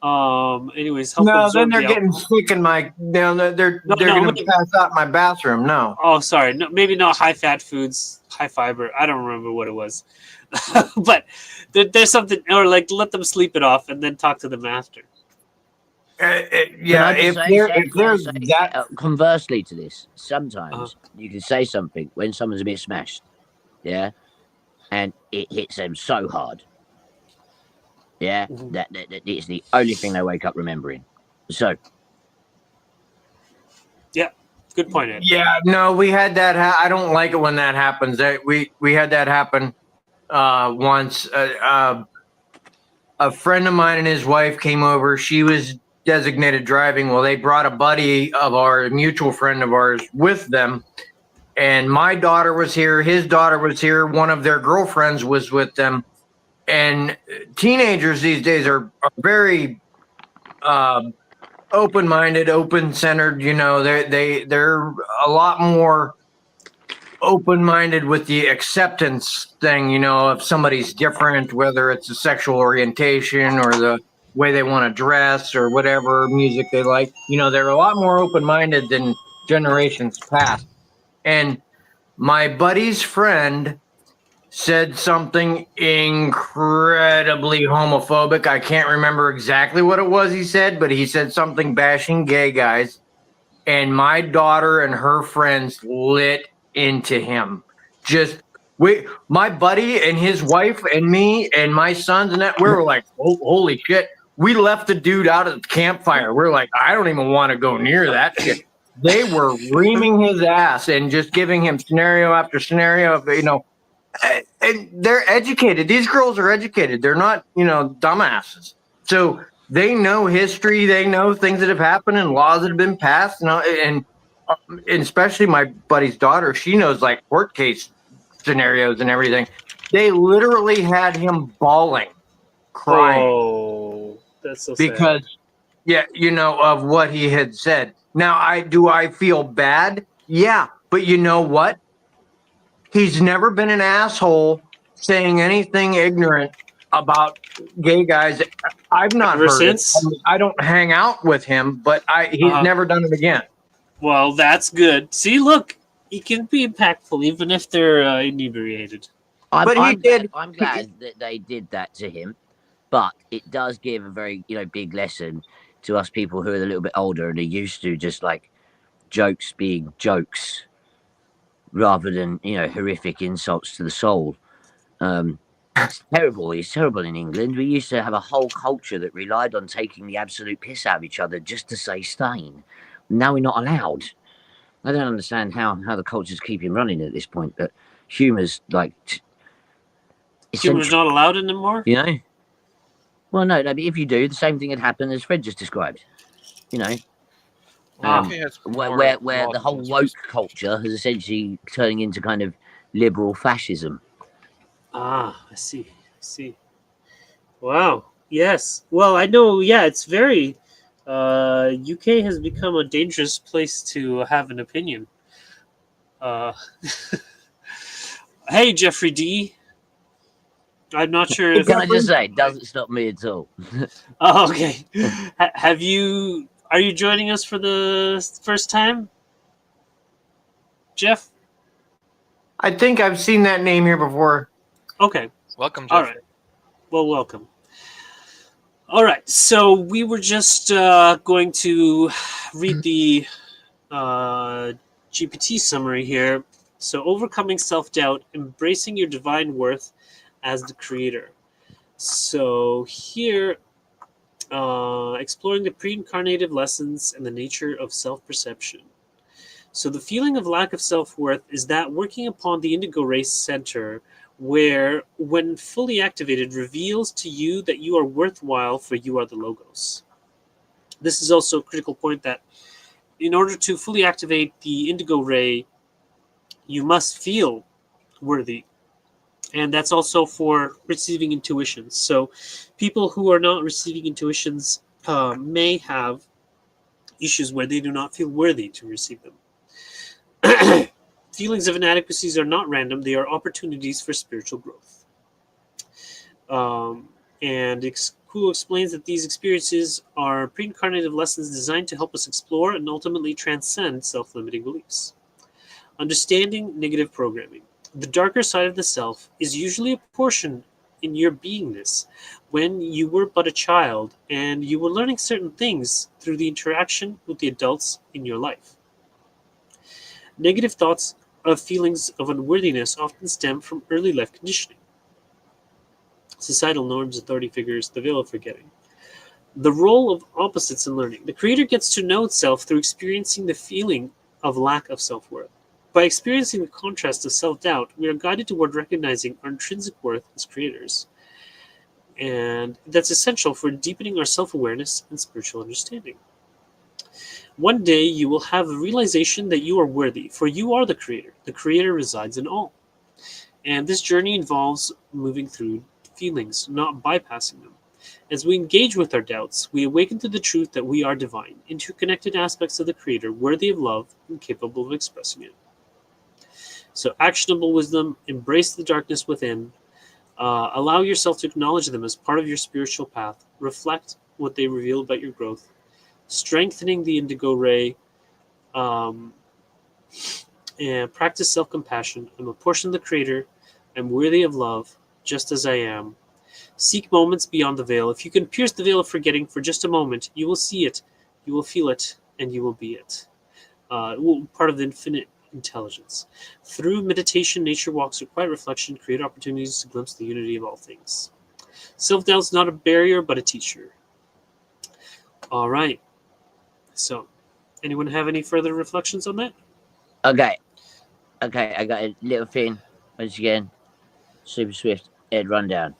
Anyways, help no, absorb then they're the getting sick in my. They're going to pass out in my bathroom. No. Oh, sorry. No, maybe not high-fat foods, high fiber. I don't remember what it was, but there's something, or like let them sleep it off and then talk to them after. Yeah, if there's that. Conversely to this, sometimes you can say something when someone's a bit smashed, yeah, and it hits them so hard. Yeah, that it's the only thing they wake up remembering. So, yeah, good point, Ed. Yeah, no, we had that. I don't like it when that happens. We had that happen once. A friend of mine and his wife came over. She was designated driving. Well, they brought a buddy of our mutual friend of ours with them, and my daughter was here. His daughter was here. One of their girlfriends was with them. And teenagers these days are very open-minded, open-centered. You know, they're a lot more open-minded with the acceptance thing. You know, if somebody's different, whether it's a sexual orientation or the way they want to dress or whatever music they like. You know, they're a lot more open-minded than generations past. And my buddy's friend said something incredibly homophobic. I can't remember exactly what it was he said, but he said something bashing gay guys. And my daughter and her friends lit into him. Just my buddy and his wife and me and my sons and that, we were like, oh, holy shit. We left the dude out at the campfire. We're like, I don't even want to go near that shit. They were reaming his ass and just giving him scenario after scenario of, you know, and they're educated. These girls are educated. They're not, you know, dumbasses. So they know history. They know things that have happened and laws that have been passed. And especially my buddy's daughter, she knows like court case scenarios and everything. They literally had him bawling, crying. Oh, that's so because, sad. yeah, you know, of what he had said. Now, I feel bad? Yeah, but you know what? He's never been an asshole saying anything ignorant about gay guys. I've not Ever heard since? it. I mean, I don't hang out with him, but he's never done it again. Well, that's good. See, look, he can be impactful even if they're inebriated. But he did. I'm glad that they did that to him, but it does give a very big lesson to us people who are a little bit older and are used to just like jokes being jokes rather than horrific insults to the soul. It's terrible. It's terrible in England. We used to have a whole culture that relied on taking the absolute piss out of each other just to say stain. Now we're not allowed. I don't understand how the culture's keeping running at this point, but humour's like Humor's not allowed anymore? you know. Well, no, but if you do, the same thing had happened as Fred just described. You know, Okay, has where more the laws whole than woke culture is essentially turning into kind of liberal fascism. Ah, I see. Wow. Yes. Well, I know. Yeah, it's very. UK has become a dangerous place to have an opinion. Hey, Jeffrey D. I'm not sure if. Can I just say, it doesn't stop me at all. Oh, okay. Have you? Are you joining us for the first time, Jeff? I think I've seen that name here before. Okay. Welcome, Jeff. All right. Well, welcome. All right. So we were just going to read the GPT summary here. So, overcoming self-doubt, embracing your divine worth as the creator. So here, exploring the pre-incarnative lessons and the nature of self-perception. So the feeling of lack of self-worth is that working upon the indigo race center, where, when fully activated, reveals to you that you are worthwhile, for you are the logos. This is also a critical point that in order to fully activate the indigo ray, you must feel worthy. And that's also for receiving intuitions. So people who are not receiving intuitions may have issues where they do not feel worthy to receive them. Feelings of inadequacies are not random. They are opportunities for spiritual growth. And Kuo explains that these experiences are pre-incarnative lessons designed to help us explore and ultimately transcend self-limiting beliefs. Understanding negative programming. The darker side of the self is usually a portion in your beingness when you were but a child and you were learning certain things through the interaction with the adults in your life. Negative thoughts of feelings of unworthiness often stem from early life conditioning, societal norms, authority figures, the veil of forgetting. The role of opposites in learning. The creator gets to know itself through experiencing the feeling of lack of self-worth. By experiencing the contrast of self-doubt, we are guided toward recognizing our intrinsic worth as creators. And that's essential for deepening our self-awareness and spiritual understanding. One day you will have a realization that you are worthy, for you are the creator. The creator resides in all. And this journey involves moving through feelings, not bypassing them. As we engage with our doubts, we awaken to the truth that we are divine, interconnected aspects of the Creator, worthy of love and capable of expressing it. So, actionable wisdom, embrace the darkness within, allow yourself to acknowledge them as part of your spiritual path, reflect what they reveal about your growth, strengthening the indigo ray, and practice self-compassion. I'm a portion of the Creator. I'm worthy of love, just as I am. Seek moments beyond the veil. If you can pierce the veil of forgetting for just a moment, you will see it, you will feel it, and you will be it. Part of the infinite intelligence. Through meditation, nature walks, or quiet reflection, create opportunities to glimpse the unity of all things. Self-doubt is not a barrier, but a teacher. All right. So, anyone have any further reflections on that? Okay, I got a little thing. Once again, super swift head rundown.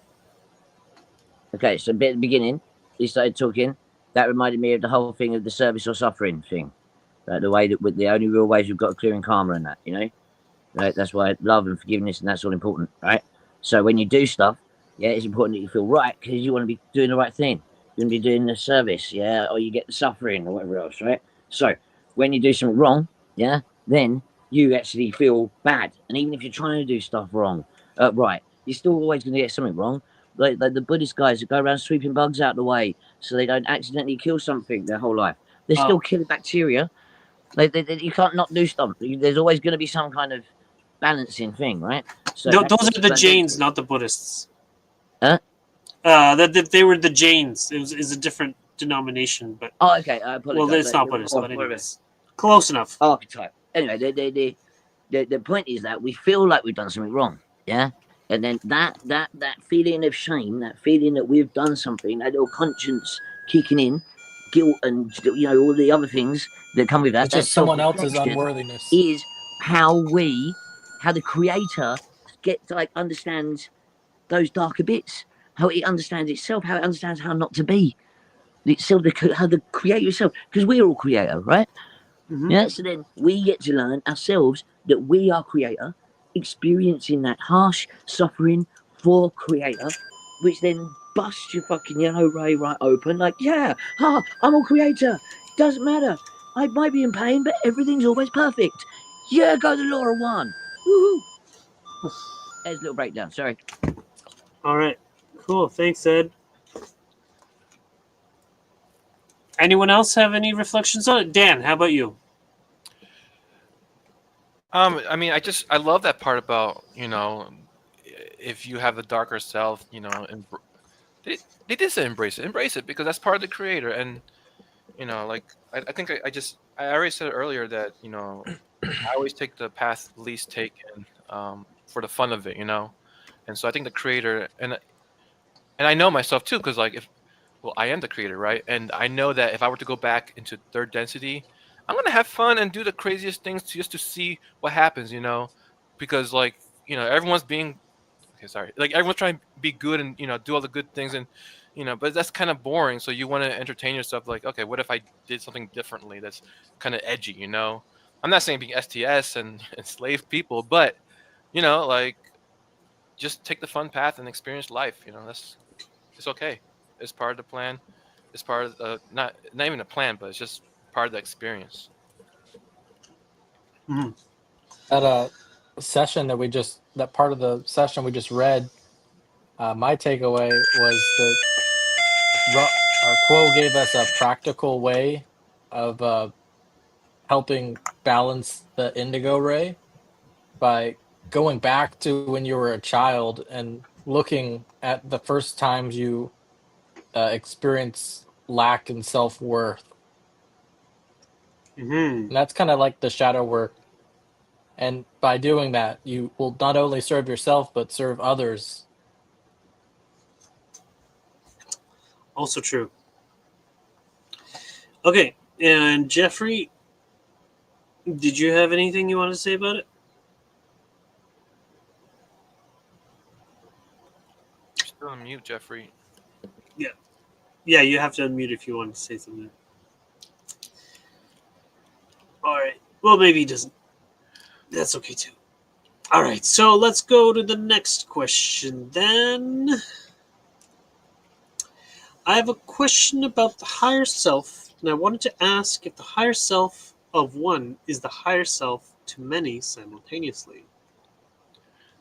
Okay, so a bit at the beginning, he started talking. That reminded me of the whole thing of the service or suffering thing. Like the way that with the only real ways we've got clearing karma and that, Right? That's why love and forgiveness and that's all important, right? So when you do stuff, yeah, it's important that you feel right because you want to be doing the right thing. You want to be doing the service, yeah, or you get the suffering or whatever else, right? So when you do something wrong, yeah, then you actually feel bad. And even if you're trying to do stuff wrong, right, you're still always going to get something wrong. Like the Buddhist guys that go around sweeping bugs out the way so they don't accidentally kill something their whole life. They're still killing bacteria. You can't not do stuff. There's always going to be some kind of balancing thing, right? So Those are the Jains, not the Buddhists. Huh? That they were the Jains. Is a different denomination, but Okay. I apologize. well, it's not Buddhist, but anyways, close enough. Archetype. Anyway, the point is that we feel like we've done something wrong, yeah, and then that feeling of shame, that feeling that we've done something, that little conscience kicking in, guilt, and all the other things that come with that. It's just someone else's unworthiness. Is how the Creator understands those darker bits, how it understands itself, how it understands how not to be itself, how the Creator itself, because we're all Creator, right? Mm-hmm. Yeah. So then we get to learn ourselves that we are Creator, experiencing that harsh suffering for Creator, which then busts your fucking yellow ray right open. Like, yeah, I'm all Creator. Doesn't matter. I might be in pain, but everything's always perfect. Yeah, go the law of one. Woohoo! There's a little breakdown. Sorry. All right, cool. Thanks, Ed. Anyone else have any reflections on it? Dan, how about you? I mean, I love that part about, if you have the darker self, they did say embrace it because that's part of the Creator. And, like, I think I already said earlier that, I always take the path least taken, for the fun of it, And so I think the Creator, and I know myself too, because I am the Creator, right? And I know that if I were to go back into third density, I'm gonna have fun and do the craziest things just to see what happens, because everyone's being everyone's trying to be good and do all the good things and but that's kind of boring. So you want to entertain yourself, like, okay, what if I did something differently that's kind of edgy? I'm not saying being STS and enslave people, but like just take the fun path and experience life. It's okay. It's part of the plan. It's part of the, not even a plan, but it's just part of the experience. Mm-hmm. That session that part of the session we just read, my takeaway was that our quote gave us a practical way of helping balance the indigo ray by going back to when you were a child and looking at the first times you experience lack in self-worth. Mm-hmm. And that's kind of like the shadow work. And by doing that, you will not only serve yourself, but serve others. Also true. Okay, and Jeffrey, did you have anything you wanted to say about it? You're still on mute, Jeffrey. Yeah, you have to unmute if you want to say something. All right. Well, maybe he doesn't. That's okay too. All right, so let's go to the next question then. I have a question about the higher self, and I wanted to ask if the higher self of one is the higher self to many simultaneously.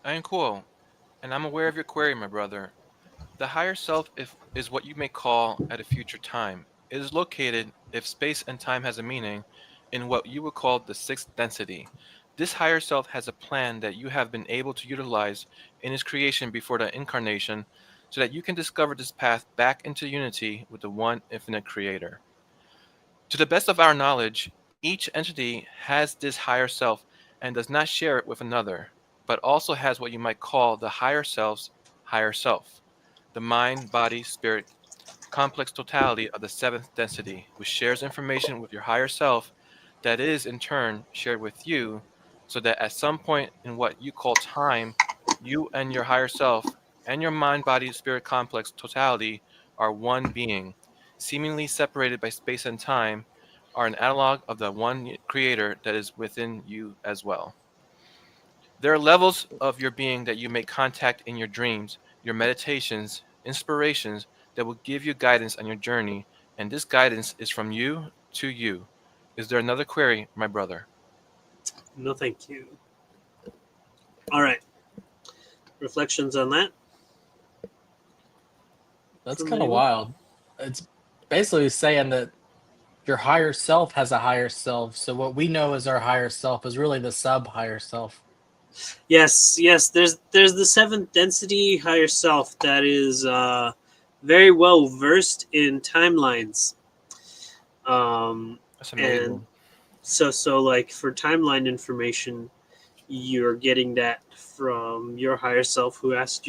I am cool, and I'm aware of your query, my brother. The higher self is what you may call at a future time. It is located, if space and time has a meaning, in what you would call the sixth density. This higher self has a plan that you have been able to utilize in its creation before the incarnation, so that you can discover this path back into unity with the one infinite creator. To the best of our knowledge, each entity has this higher self and does not share it with another, but also has what you might call the higher self's higher self, the mind, body, spirit, complex totality of the seventh density, which shares information with your higher self that is in turn shared with you, so that at some point in what you call time, you and your higher self and your mind, body, spirit complex totality are one being, seemingly separated by space and time, are an analog of the one creator that is within you as well. There are levels of your being that you may contact in your dreams, your meditations, inspirations that will give you guidance on your journey, and this guidance is from you to you. Is there another query, my brother? No, thank you. All right. Reflections on that? That's From kind of anyone? wild. It's basically saying that your higher self has a higher self. So what we know as our higher self is really the sub higher self. Yes, yes. There's the seventh density higher self that is very well versed in timelines. That's And amazing. so like for timeline information, you're getting that from your higher self who asked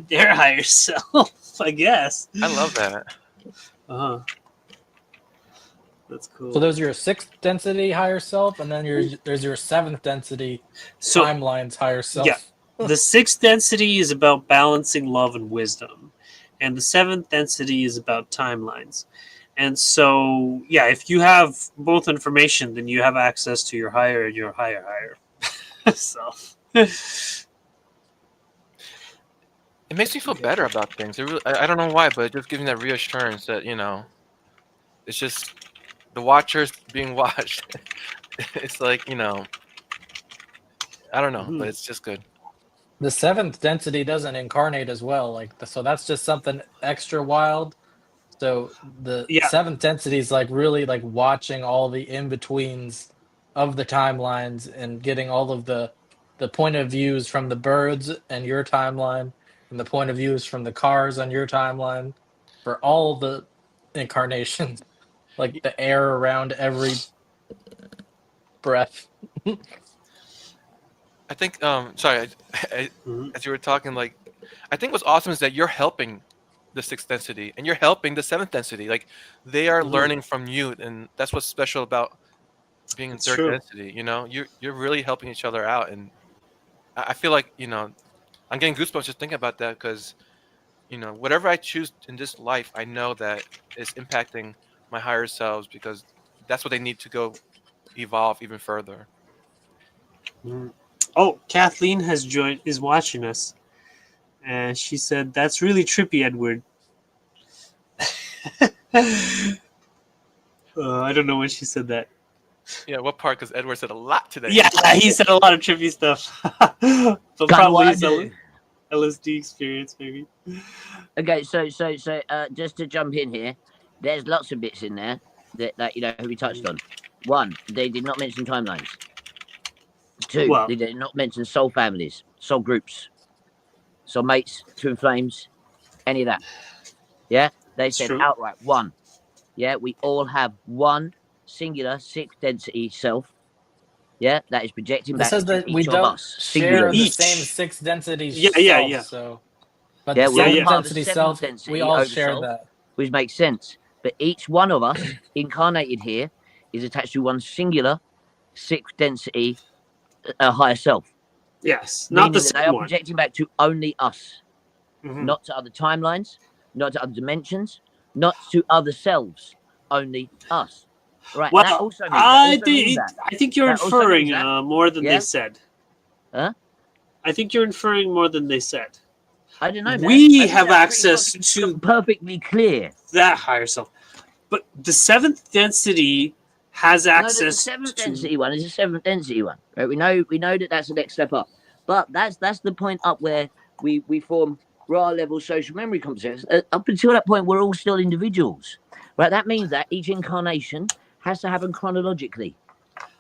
their higher self, I guess. I love that. Uh-huh. That's So cool. there's your sixth density higher self, and then there's your seventh density So timelines higher yeah, self. the sixth density is about balancing love and wisdom, and the seventh density is about timelines. And so, yeah, if you have both information, then you have access to your higher and your higher. So, It makes me feel better about things. I don't know why, but it just gives me that reassurance that, it's just the watchers being watched. It's like, I don't know, but mhm. it's just good. The seventh density doesn't incarnate as well, so that's just something extra wild. So the Yeah, seventh density is like really like watching all the in betweens of the timelines and getting all of the point of views from the birds and your timeline, and the point of views from the cars on your timeline for all the incarnations, like the air around every breath. I think, sorry, mhm. as you were talking, like, I think what's awesome is that you're helping the sixth density and you're helping the seventh density. Like, they are Mhm. learning from you, and that's what's special about being in It's third true. density. You're really helping each other out, and I feel like I'm getting goosebumps just thinking about that because whatever I choose in this life, I know that it's impacting my higher selves because that's what they need to go evolve even further. Mhm. Oh, Kathleen is watching us, and she said, "That's really trippy, Edward." I don't know when she said that. Yeah, what part? Because Edward said a lot today. Yeah, he said a lot of trippy stuff, but Kind of what probably I his do. LSD experience, maybe. Okay, just to jump in here, there's lots of bits in there that we touched on. One, they did not mention timelines. Two, Well, they did not mention soul families, soul groups, soul mates, twin flames, any of that. Yeah, they it's said true. outright one. Yeah, we all have one singular sixth density self. Yeah, that is projecting It back says to that we each of don't us share the singularly. same Each. sixth density Yeah, yeah, self, yeah, but Yeah, the we're yeah, all seventh yeah. part of the density seventh self, we density all share oversoul, that. which makes sense. But each one of us incarnated here is attached to one singular sixth density higher self, Yes, not the meaning that they same are one. projecting back to only us, Hmm. not to other timelines, not to other dimensions, not to other selves, only us. Right. That Well, also means that. I think you're That also means inferring that. more than they Yeah. said. Huh? I think you're inferring more than they said. I don't know, man. We Maybe have that access pretty much to perfectly clear. that higher self. But the seventh density has No, access the seventh to. density one is a seventh density one, right? We know that that's the next step up, but that's the point up where we form raw level social memory complexes. Up until that point, we're all still individuals, right? That means that each incarnation has to happen chronologically.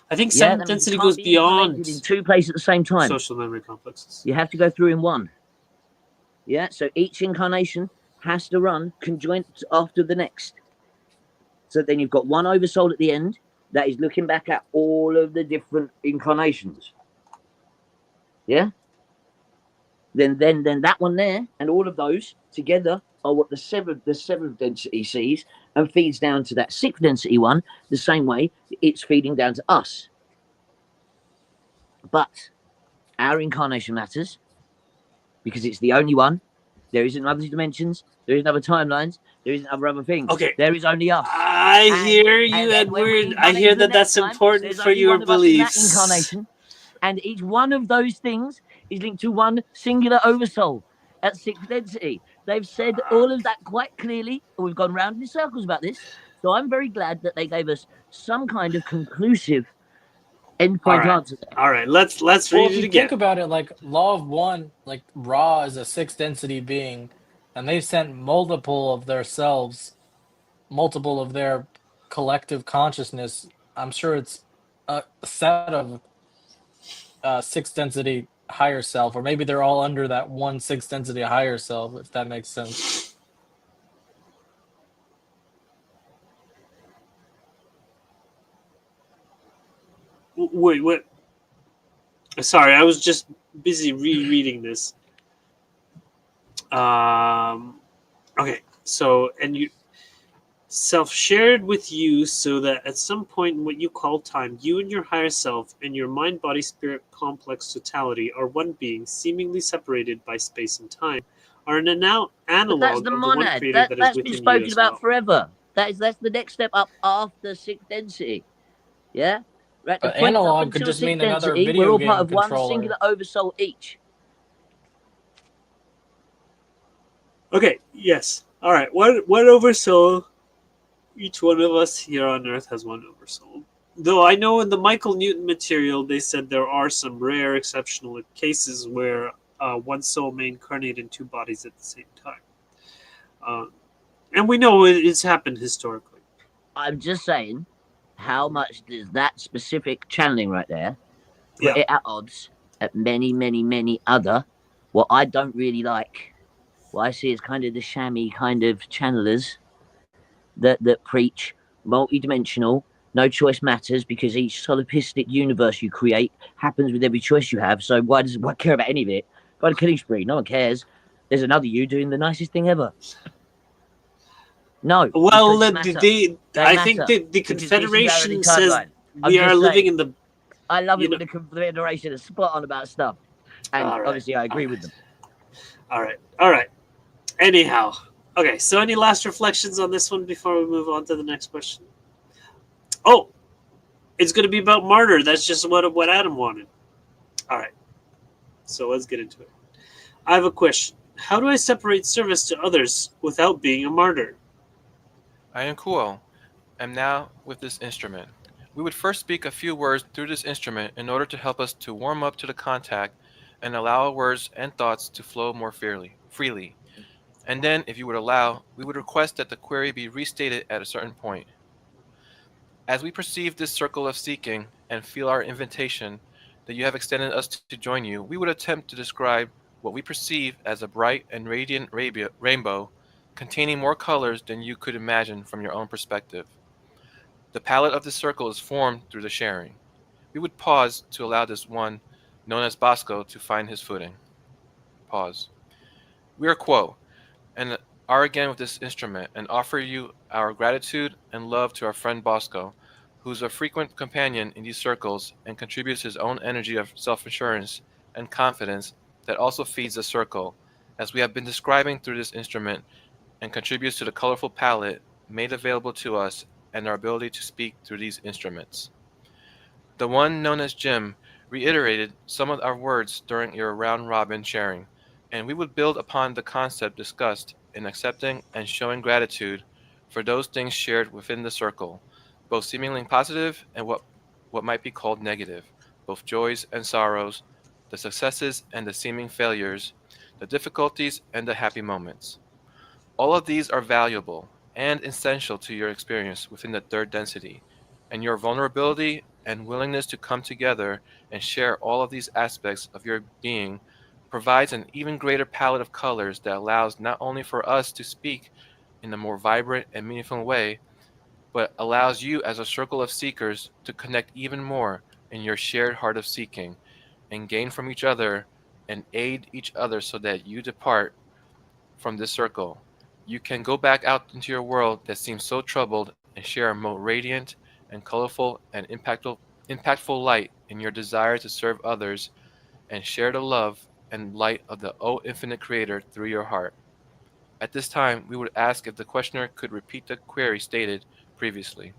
I think Yeah, seventh that means you density can't goes be incarnated beyond in two places at the same time. social memory complexes. You have to go through in one. Yeah, so each incarnation has to run conjoint after the next. So then you've got one oversoul at the end that is looking back at all of the different incarnations. Yeah? Then that one there and all of those together are what the seventh density sees and feeds down to that sixth density one the same way it's feeding down to us. But our incarnation matters because it's the only one. There isn't other dimensions. There isn't other timelines. There isn't other things. Okay. There is only us. I hear you, and then when we Edward. I incarnate hear into the that that's next time, important there's for only your one of us in that beliefs. incarnation, and each one of those things is linked to one singular oversoul at sixth density. They've said all of that quite clearly. We've gone round in circles about this. So I'm very glad that they gave us some kind of conclusive endpoint answer there. All right, let's Well, read if it you again. think about it, like Law of One, like Ra is a sixth density being, and they've sent multiple of their selves, multiple of their collective consciousness. I'm sure it's a set of sixth density higher self, or maybe they're all under that one sixth density higher self, if that makes sense. Wait, what? Sorry, I was just busy rereading this. Okay, so and you self shared with you so that at some point in what you call time, you and your higher self and your mind body spirit complex totality are one being, seemingly separated by space and time, are an analog But that's the of the one monad. creator that is That's been within you spoken as about well. forever. That's the next step up after sixth density. Yeah? Right, the But point up analog could until just mean sixth another density, we're video all part game of one controller. singular oversoul each. Okay, yes. All right, one oversoul. Each one of us here on Earth has one oversoul. Though I know in the Michael Newton material, they said there are some rare, exceptional cases where one soul may incarnate in two bodies at the same time. And we know it's happened historically. I'm just saying, how much does that specific channeling right there put Yeah. it at odds at many, many, many other, what I don't really like, what I see as kind of the shammy kind of channelers that preach multi-dimensional, no choice matters because each solipsistic universe you create happens with every choice you have. So why care about any of it? Go on a killing spree. No one cares. There's another you doing the nicest thing ever. No. Well, They I matter, think the because this is our Confederation timeline. says I'm we are just living saying, in the. I love it when the Confederation is spot on about stuff. And All right, obviously I agree with them. All right. Anyhow, okay. So, any last reflections on this one before we move on to the next question? Oh, it's going to be about martyr. That's just what Adam wanted. All right. So let's get into it. I have a question. How do I separate service to others without being a martyr? I am Kuo, and now with this instrument. We would first speak a few words through this instrument in order to help us to warm up to the contact and allow our words and thoughts to flow more freely. And then, if you would allow, we would request that the query be restated at a certain point. As we perceive this circle of seeking and feel our invitation that you have extended us to join you, we would attempt to describe what we perceive as a bright and radiant rainbow containing more colors than you could imagine from your own perspective. The palette of the circle is formed through the sharing. We would pause to allow this one, known as Bosco, to find his footing. Pause. We are Quo, and are again with this instrument, and offer you our gratitude and love to our friend Bosco, who is a frequent companion in these circles and contributes his own energy of self-assurance and confidence that also feeds the circle, as we have been describing through this instrument, and contributes to the colorful palette made available to us and our ability to speak through these instruments. The one known as Jim reiterated some of our words during your round-robin sharing, and we would build upon the concept discussed in accepting and showing gratitude for those things shared within the circle, both seemingly positive and what might be called negative, both joys and sorrows, the successes and the seeming failures, the difficulties and the happy moments. All of these are valuable and essential to your experience within the third density, and your vulnerability and willingness to come together and share all of these aspects of your being provides an even greater palette of colors that allows not only for us to speak in a more vibrant and meaningful way, but allows you as a circle of seekers to connect even more in your shared heart of seeking and gain from each other and aid each other so that you depart from this circle. You can go back out into your world that seems so troubled and share a more radiant and colorful and impactful light in your desire to serve others and share the love and light of the Infinite Creator through your heart. At this time, we would ask if the questioner could repeat the query stated previously.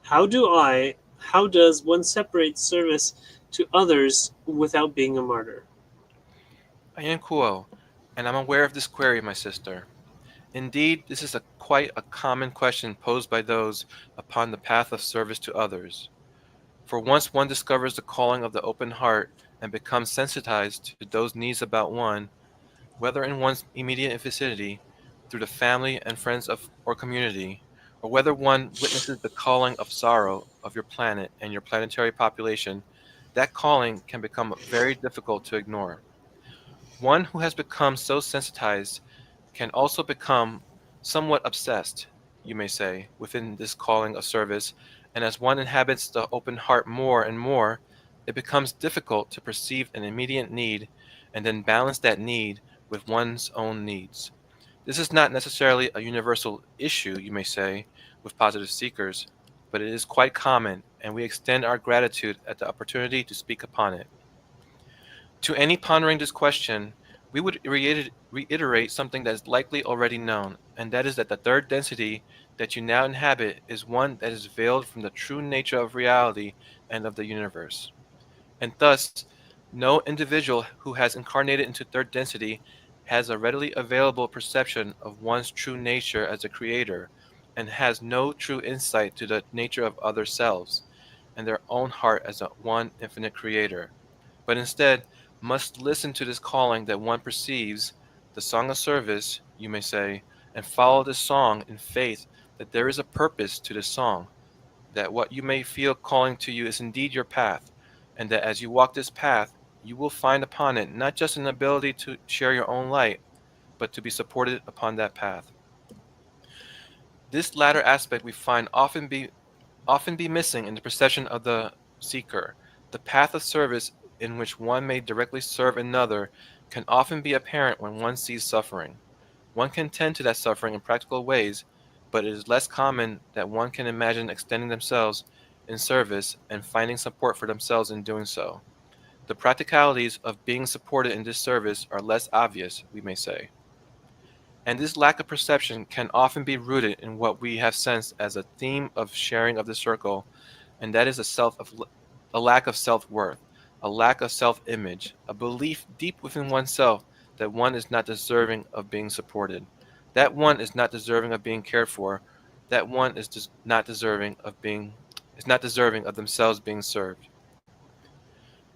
How does one separate service to others without being a martyr? I am Kuo, and I'm aware of this query, my sister. Indeed, this is quite a common question posed by those upon the path of service to others. For once one discovers the calling of the open heart and becomes sensitized to those needs about one, whether in one's immediate vicinity, through the family and friends of or community, or whether one witnesses the calling of sorrow of your planet and your planetary population, that calling can become very difficult to ignore. One who has become so sensitized can also become somewhat obsessed, you may say, within this calling of service, and as one inhabits the open heart more and more, it becomes difficult to perceive an immediate need and then balance that need with one's own needs. This is not necessarily a universal issue, you may say, with positive seekers, but it is quite common, and we extend our gratitude at the opportunity to speak upon it. To any pondering this question, we would reiterate something that is likely already known, and that is that the third density that you now inhabit is one that is veiled from the true nature of reality and of the universe. And thus, no individual who has incarnated into third density has a readily available perception of one's true nature as a creator, and has no true insight to the nature of other selves and their own heart as a one infinite creator, but instead must listen to this calling that one perceives, the song of service, you may say, and follow this song in faith that there is a purpose to this song, that what you may feel calling to you is indeed your path, and that as you walk this path, you will find upon it not just an ability to share your own light, but to be supported upon that path. This latter aspect we find often be missing in the perception of the seeker. The path of service in which one may directly serve another can often be apparent when one sees suffering. One can tend to that suffering in practical ways, but it is less common that one can imagine extending themselves in service and finding support for themselves in doing so. The practicalities of being supported in this service are less obvious, we may say. And this lack of perception can often be rooted in what we have sensed as a theme of sharing of the circle, and that is a lack of self-worth, a lack of self-image, a belief deep within oneself that one is not deserving of being supported, that one is not deserving of being cared for, that one is just not deserving of themselves being served.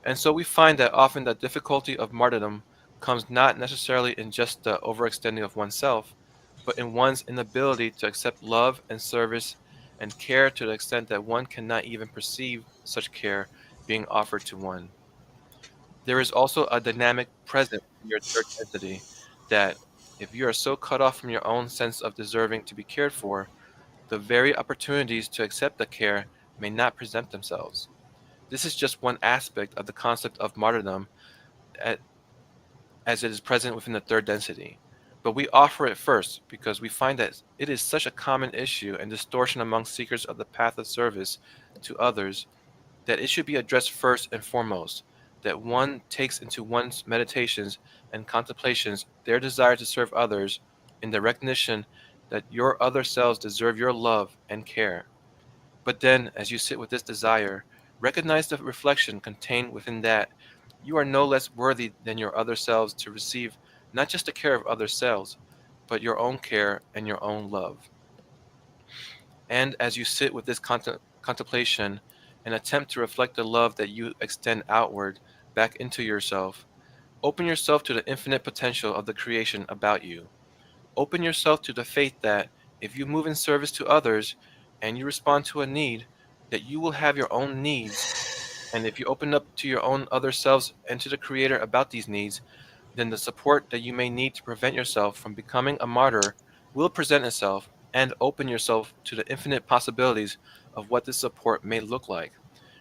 And so we find that often the difficulty of martyrdom comes not necessarily in just the overextending of oneself, but in one's inability to accept love and service and care to the extent that one cannot even perceive such care being offered to one. There is also a dynamic present in your third entity that, if you are so cut off from your own sense of deserving to be cared for, the very opportunities to accept the care may not present themselves. This is just one aspect of the concept of martyrdom a- as it is present within the third density. But we offer it first because we find that it is such a common issue and distortion among seekers of the path of service to others that it should be addressed first and foremost, that one takes into one's meditations and contemplations their desire to serve others in the recognition that your other selves deserve your love and care. But then, as you sit with this desire, recognize the reflection contained within that You are no less worthy than your other selves to receive not just the care of other selves, but your own care and your own love. And as you sit with this contemplation and attempt to reflect the love that you extend outward back into yourself, open yourself to the infinite potential of the creation about you. Open yourself to the faith that if you move in service to others and you respond to a need, that you will have your own needs. And if you open up to your own other selves and to the Creator about these needs, then the support that you may need to prevent yourself from becoming a martyr will present itself, and open yourself to the infinite possibilities of what this support may look like.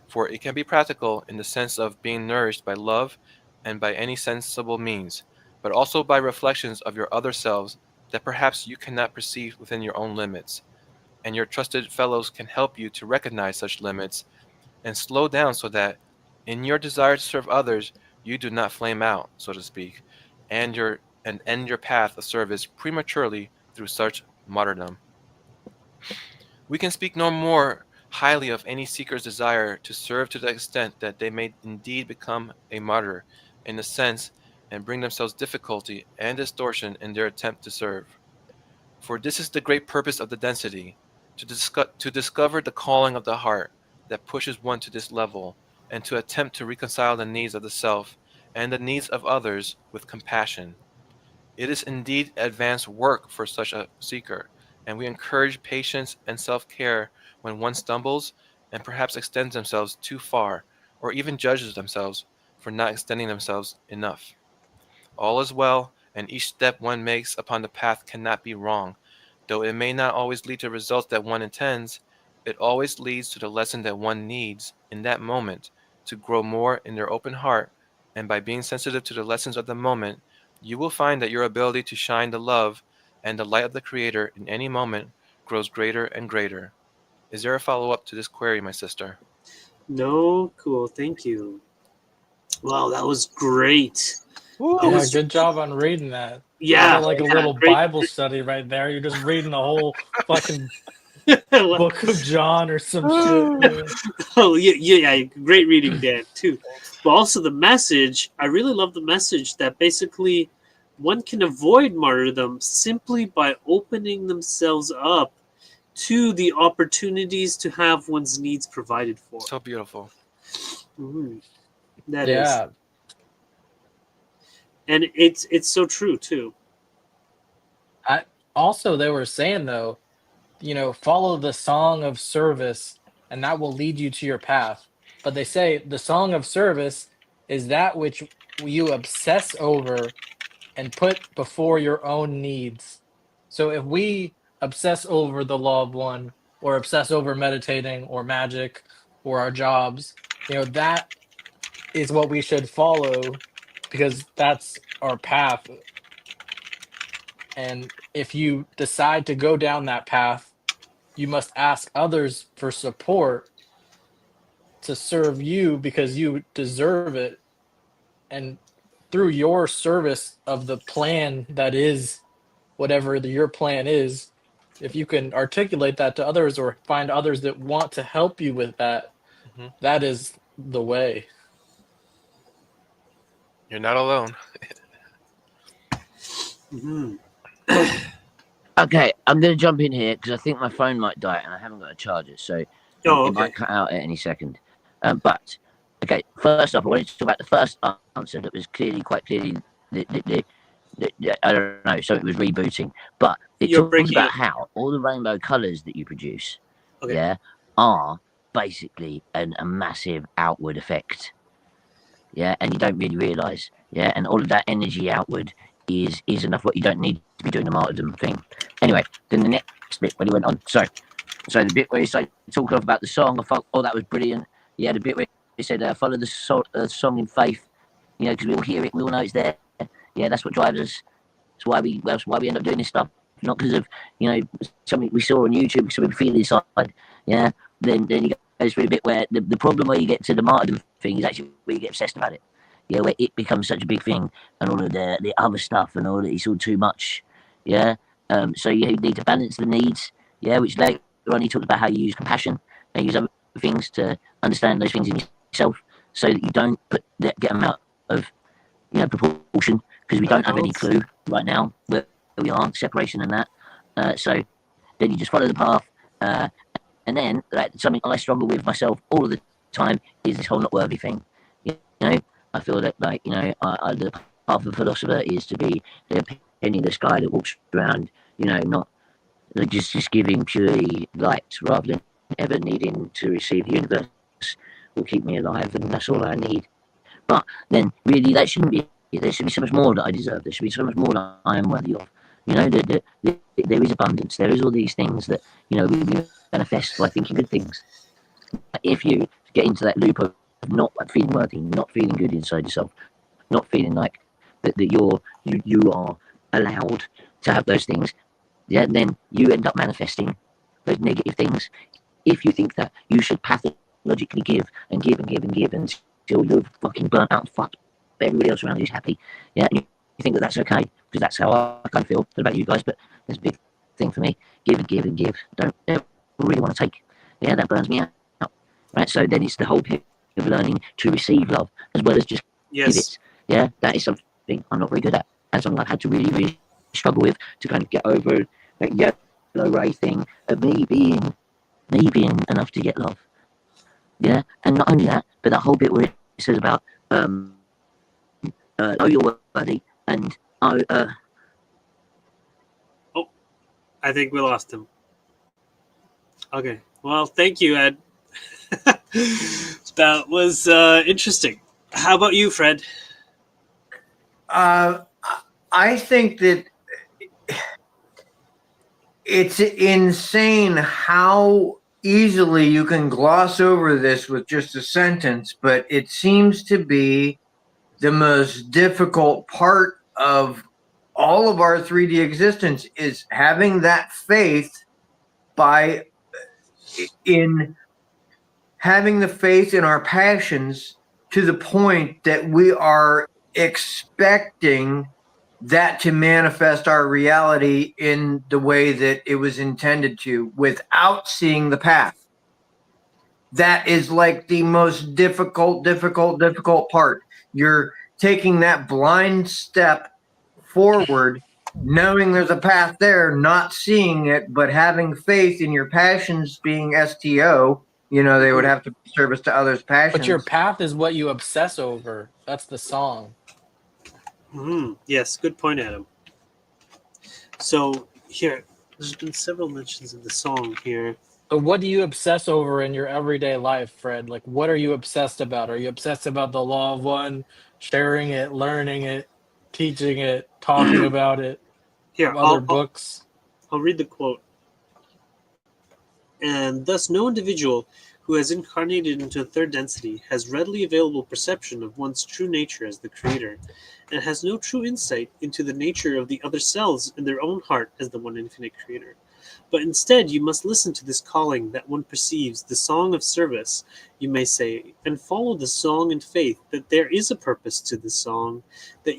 For it can be practical in the sense of being nourished by love and by any sensible means, but also by reflections of your other selves that perhaps you cannot perceive within your own limits. And your trusted fellows can help you to recognize such limits and slow down so that in your desire to serve others, you do not flame out, so to speak, and end your path of service prematurely through such martyrdom. We can speak no more highly of any seeker's desire to serve to the extent that they may indeed become a martyr in a sense and bring themselves difficulty and distortion in their attempt to serve. For this is the great purpose of the density, to discover the calling of the heart that pushes one to this level, and to attempt to reconcile the needs of the self and the needs of others with compassion. It is indeed advanced work for such a seeker, and we encourage patience and self-care when one stumbles and perhaps extends themselves too far, or even judges themselves for not extending themselves enough. All is well, and each step one makes upon the path cannot be wrong. Though it may not always lead to results that one intends, it always leads to the lesson that one needs in that moment to grow more in their open heart, and by being sensitive to the lessons of the moment, you will find that your ability to shine the love and the light of the Creator in any moment grows greater and greater. Is there a follow-up to this query, my sister? No, cool. Thank you. Wow, that was great. That Yeah, was good job on reading that. yeah, Felt like a yeah, little great. Bible study right there. You're just reading the whole fucking Well, book of John or some shit. Yeah. oh yeah, great reading, Dan, too. But also the message. I really love the message that basically one can avoid martyrdom simply by opening themselves up to the opportunities to have one's needs provided for. So beautiful. Mhm. That is, Yeah. and it's so true too. Also, they were saying though, follow the song of service, and that will lead you to your path. But they say the song of service is that which you obsess over and put before your own needs. So if we obsess over the loved one, or obsess over meditating or magic or our jobs, that is what we should follow because that's our path. And if you decide to go down that path, you must ask others for support to serve you because you deserve it. And through your service of the plan that is whatever your plan is, if you can articulate that to others or find others that want to help you with that, Mhm. that is the way. You're not alone. Hmm. Okay, I'm going to jump in here because I think my phone might die and I haven't got a charger, so Oh, it okay. might cut out at any second. But okay, first off, I wanted to talk about the first answer that was quite clearly. I don't know, so it was rebooting, but it You're talks breaking about up. how all the rainbow colours that you produce, Okay. yeah, are basically a massive outward effect. Yeah, and you don't really realise. Yeah, and all of that energy outward is enough. What you don't need to be doing the martyrdom thing. Anyway, then the next bit when he went on. So the bit where he started talking about the song, I thought, oh, that was brilliant. Yeah, the bit where he said, follow the song in faith. Because we all hear it, we all know it's there. Yeah, that's what drives us. That's why we end up doing this stuff. Not because of something we saw on YouTube, something we feel inside. Yeah, then you goes through a bit where the problem where you get to the martyrdom thing is actually where you get obsessed about it. Yeah, where it becomes such a big thing and all of the other stuff and all that it's all too much. Yeah. So you need to balance the needs. Yeah, which later on he talks about how you use compassion and use other things to understand those things in yourself. so that you don't get them out of proportion, because we don't have any clue right now where we are, separation and that. So then you just follow the path, and then something I struggle with myself all of the time is this whole not worthy thing. I feel that the path of a philosopher is to be the penny in the sky that walks around, not just giving purely light rather than ever needing to receive. The universe will keep me alive, and that's all I need. But then, really, that shouldn't be. There should be so much more that I deserve. There should be so much more that I am worthy of. There is abundance. There is all these things that we manifest by thinking good things. If you get into that loop of not feeling worthy, not feeling good inside yourself, not feeling like that you are allowed to have those things, then you end up manifesting those negative things. If you think that you should pathologically give and give and give and give until you're fucking burnt out and fucked, but everybody else around you is happy, and you think that that's okay, because that's how I kind of feel. What about you guys? But there's a big thing for me: give and give and give. Don't ever really want to take. That burns me out. Right. So then it's the whole period of learning to receive love as well as just give it. That is something I'm not very good at, and something I've had to really, really struggle with to kind of get over that yellow ray thing of me being enough to get love. And not only that, but that whole bit where it says about oh, you're worthy, and I think we lost him. Okay, well, thank you, Ed. That was interesting. How about you, Fred? I think that it's insane how easily you can gloss over this with just a sentence, but it seems to be the most difficult part of all of our 3D existence, is having that faith in having the faith in our passions to the point that we are expecting that to manifest our reality in the way that it was intended to, without seeing the path. That is like the most difficult part. You're taking that blind step forward, knowing there's a path there, not seeing it, but having faith in your passions being STO. They would have to be service to others' passions. But your path is what you obsess over. That's the song. Yes, good point, Adam. So here, there's been several mentions of the song here. So what do you obsess over in your everyday life, Fred? Like, what are you obsessed about? Are you obsessed about the law of one, sharing it, learning it, teaching it, talking about it? Here, other books? I'll read the quote. And thus no individual who has incarnated into a third density has readily available perception of one's true nature as the creator, and has no true insight into the nature of the other selves in their own heart as the one infinite creator. But instead you must listen to this calling that one perceives, the song of service, you may say, and follow the song in faith that there is a purpose to the song, that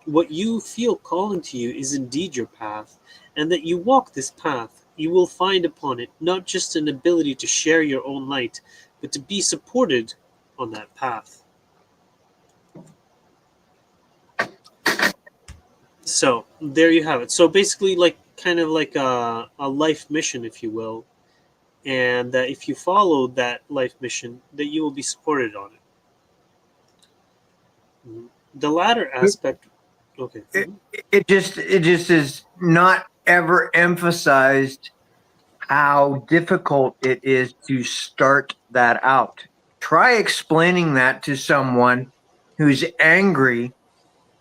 what you feel calling to you is indeed your path, and that you walk this path. You will find upon it not just an ability to share your own light, but to be supported on that path. So there you have it. So basically, kind of like a life mission, if you will, and that if you follow that life mission, that you will be supported on it. The latter aspect. Okay. It just is not ever emphasized how difficult it is to start that out. Try explaining that to someone who's angry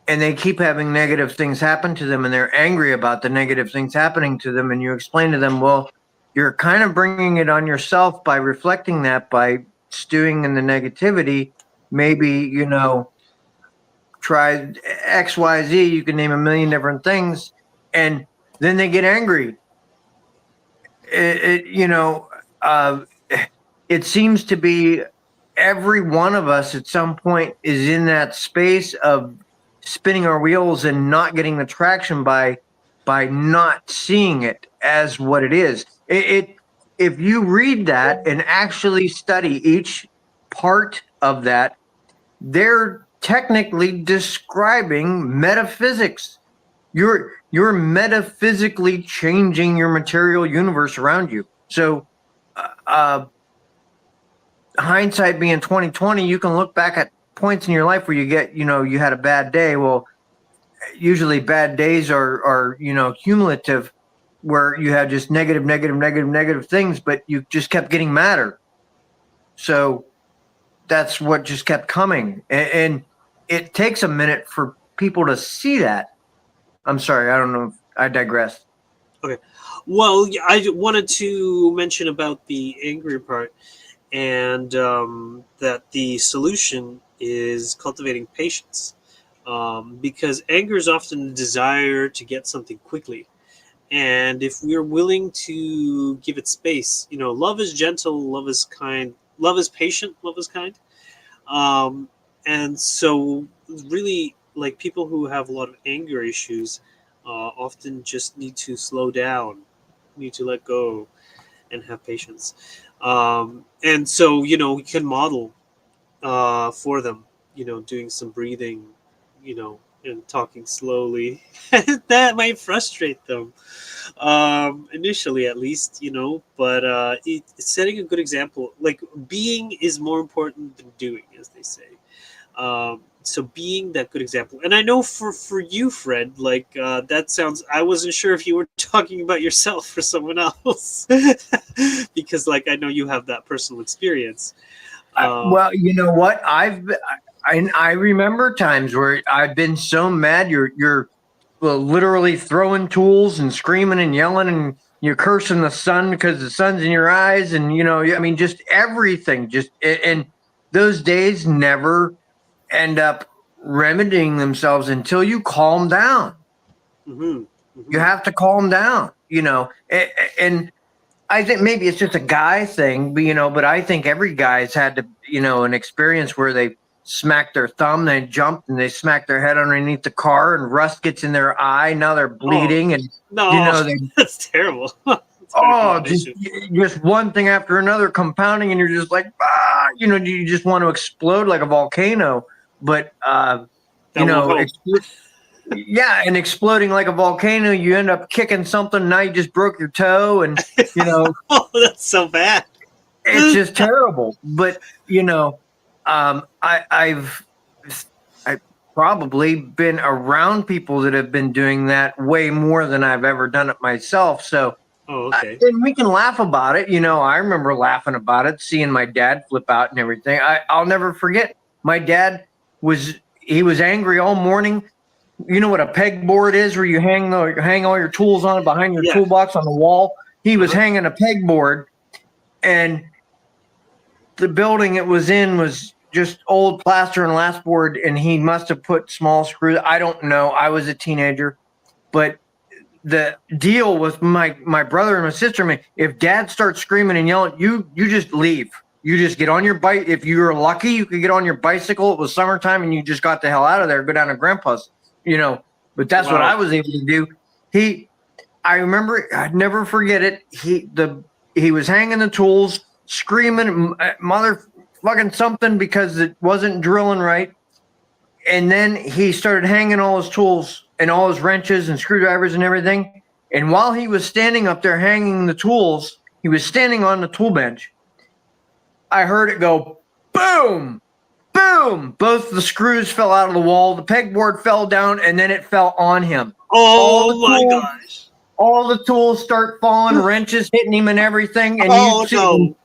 and they keep having negative things happen to them, and they're angry about the negative things happening to them, and you explain to them, well, you're kind of bringing it on yourself by reflecting that, by stewing in the negativity. Maybe, try XYZ, you can name a million different things, and then they get angry. It seems to be every one of us at some point is in that space of spinning our wheels and not getting the traction by not seeing it as what it is. If you read that and actually study each part of that, they're technically describing metaphysics. You're metaphysically changing your material universe around you. So hindsight being 2020, you can look back at points in your life where you get, you had a bad day. Well, usually bad days are cumulative, where you have just negative things, but you just kept getting madder. So that's what just kept coming. And it takes a minute for people to see that. I'm sorry, I don't know if I digressed. Okay. Well, I wanted to mention about the angry part, and that the solution is cultivating patience. Because anger is often a desire to get something quickly. And if we're willing to give it space, love is gentle, love is kind, love is patient, love is kind. And so, really, like people who have a lot of anger issues often just need to slow down, need to let go, and have patience. And so, we can model for them, doing some breathing, and talking slowly. That might frustrate them, initially at least, but it's setting a good example. Like, being is more important than doing, as they say. So being that good example. And I know for you, Fred, like that sounds, I wasn't sure if you were talking about yourself or someone else. Because like I know you have that personal experience. Well, you know what? I remember times where I've been so mad you're literally throwing tools and screaming and yelling, and you're cursing the sun because the sun's in your eyes, and I mean, just everything. And those days never end up remedying themselves until you calm down. Mm-hmm. Mm-hmm. You have to calm down, and I think maybe it's just a guy thing, but I think every guy's had to, an experience where they smacked their thumb, they jumped, and they smacked their head underneath the car, and rust gets in their eye. Now they're bleeding, and no, that's terrible. That's just one thing after another compounding, and you're just like, you just want to explode like a volcano. But yeah, and exploding like a volcano, you end up kicking something. Now you just broke your toe, and oh, that's so bad. It's just terrible. But I've probably been around people that have been doing that way more than I've ever done it myself. So, okay. And we can laugh about it. I remember laughing about it, seeing my dad flip out and everything. I'll never forget. My dad was angry all morning. You know what a pegboard is, where you hang all your tools on behind your toolbox on the wall? He was hanging a pegboard, and the building it was in was just old plaster and lastboard, and he must have put small screws. I don't know. I was a teenager, but the deal with my brother and my sister, if Dad starts screaming and yelling, you just leave. You just get on your bike. If you were lucky, you could get on your bicycle. It was summertime, and you just got the hell out of there, go down to Grandpa's. But that's what I was able to do. I remember, I'd never forget it. He was hanging the tools, screaming, motherfucking something, because it wasn't drilling right. And then he started hanging all his tools and all his wrenches and screwdrivers and everything. And while he was standing up there hanging the tools, he was standing on the tool bench. I heard it go boom. Boom! Both the screws fell out of the wall. The pegboard fell down, and then it fell on him. Oh my gosh! All the tools start falling, wrenches hitting him and everything. And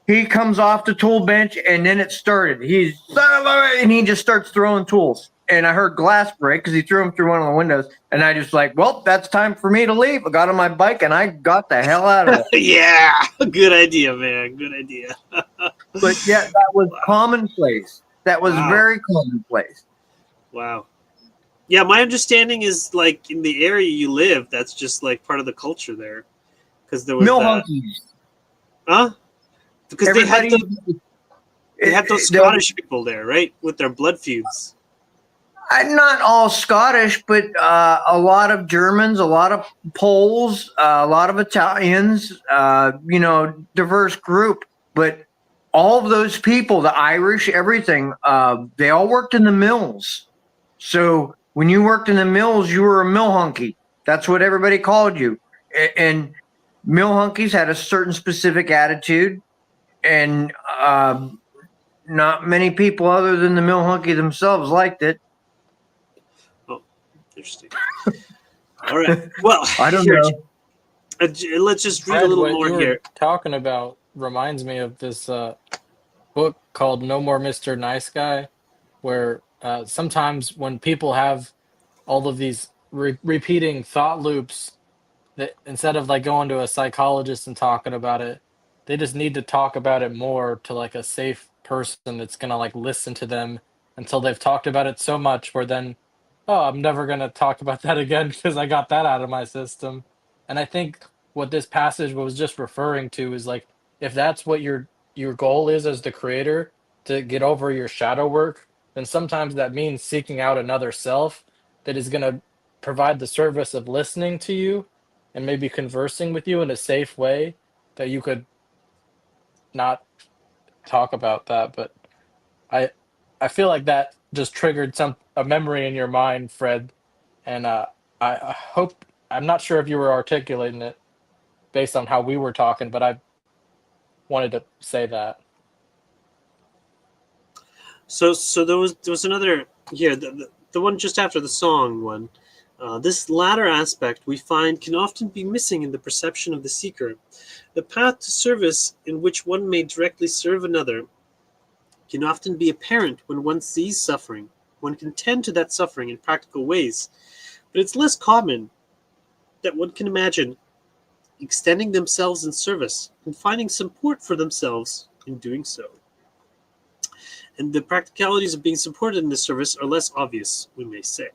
he comes off the tool bench, and then it started. And he just starts throwing tools. And I heard glass break because he threw them through one of the windows. And I just like, well, that's time for me to leave. I got on my bike, and I got the hell out of it. Yeah, good idea, man. Good idea. But yeah, that was commonplace. That was very commonplace. Wow. Yeah, my understanding is like in the area you live, that's just like part of the culture there, because there was hunkies. Huh? Because they had those Scottish people there, right, with their blood feuds. Not all Scottish, but a lot of Germans, a lot of Poles, a lot of Italians. Diverse group, but. all of those people, the Irish, everything, they all worked in the mills. So when you worked in the mills, you were a mill hunky. That's what everybody called you. And mill hunkies had a certain specific attitude, and not many people other than the mill hunky themselves liked it. Oh, interesting. All right. Well, I don't here, know. let's just read a Fred, little what more you were here. talking about reminds me of this book called No More Mr. Nice Guy, where sometimes when people have all of these repeating thought loops, that instead of like going to a psychologist and talking about it, they just need to talk about it more to like a safe person that's gonna like listen to them until they've talked about it so much where then, oh, I'm never gonna talk about that again because I got that out of my system. And I think what this passage was just referring to is like, if that's what your goal is as the creator, to get over your shadow work, then sometimes that means seeking out another self that is going to provide the service of listening to you and maybe conversing with you in a safe way that you could not talk about that. But I I feel like that just triggered a memory in your mind, Fred. And I hope, I'm not sure if you were articulating it based on how we were talking, but I wanted to say that. So there was another here, the one just after the song one. This latter aspect we find can often be missing in the perception of the seeker. The path to service in which one may directly serve another can often be apparent when one sees suffering. One can tend to that suffering in practical ways, but it's less common that one can imagine extending themselves in service and finding support for themselves in doing so. And the practicalities of being supported in this service are less obvious, we may say.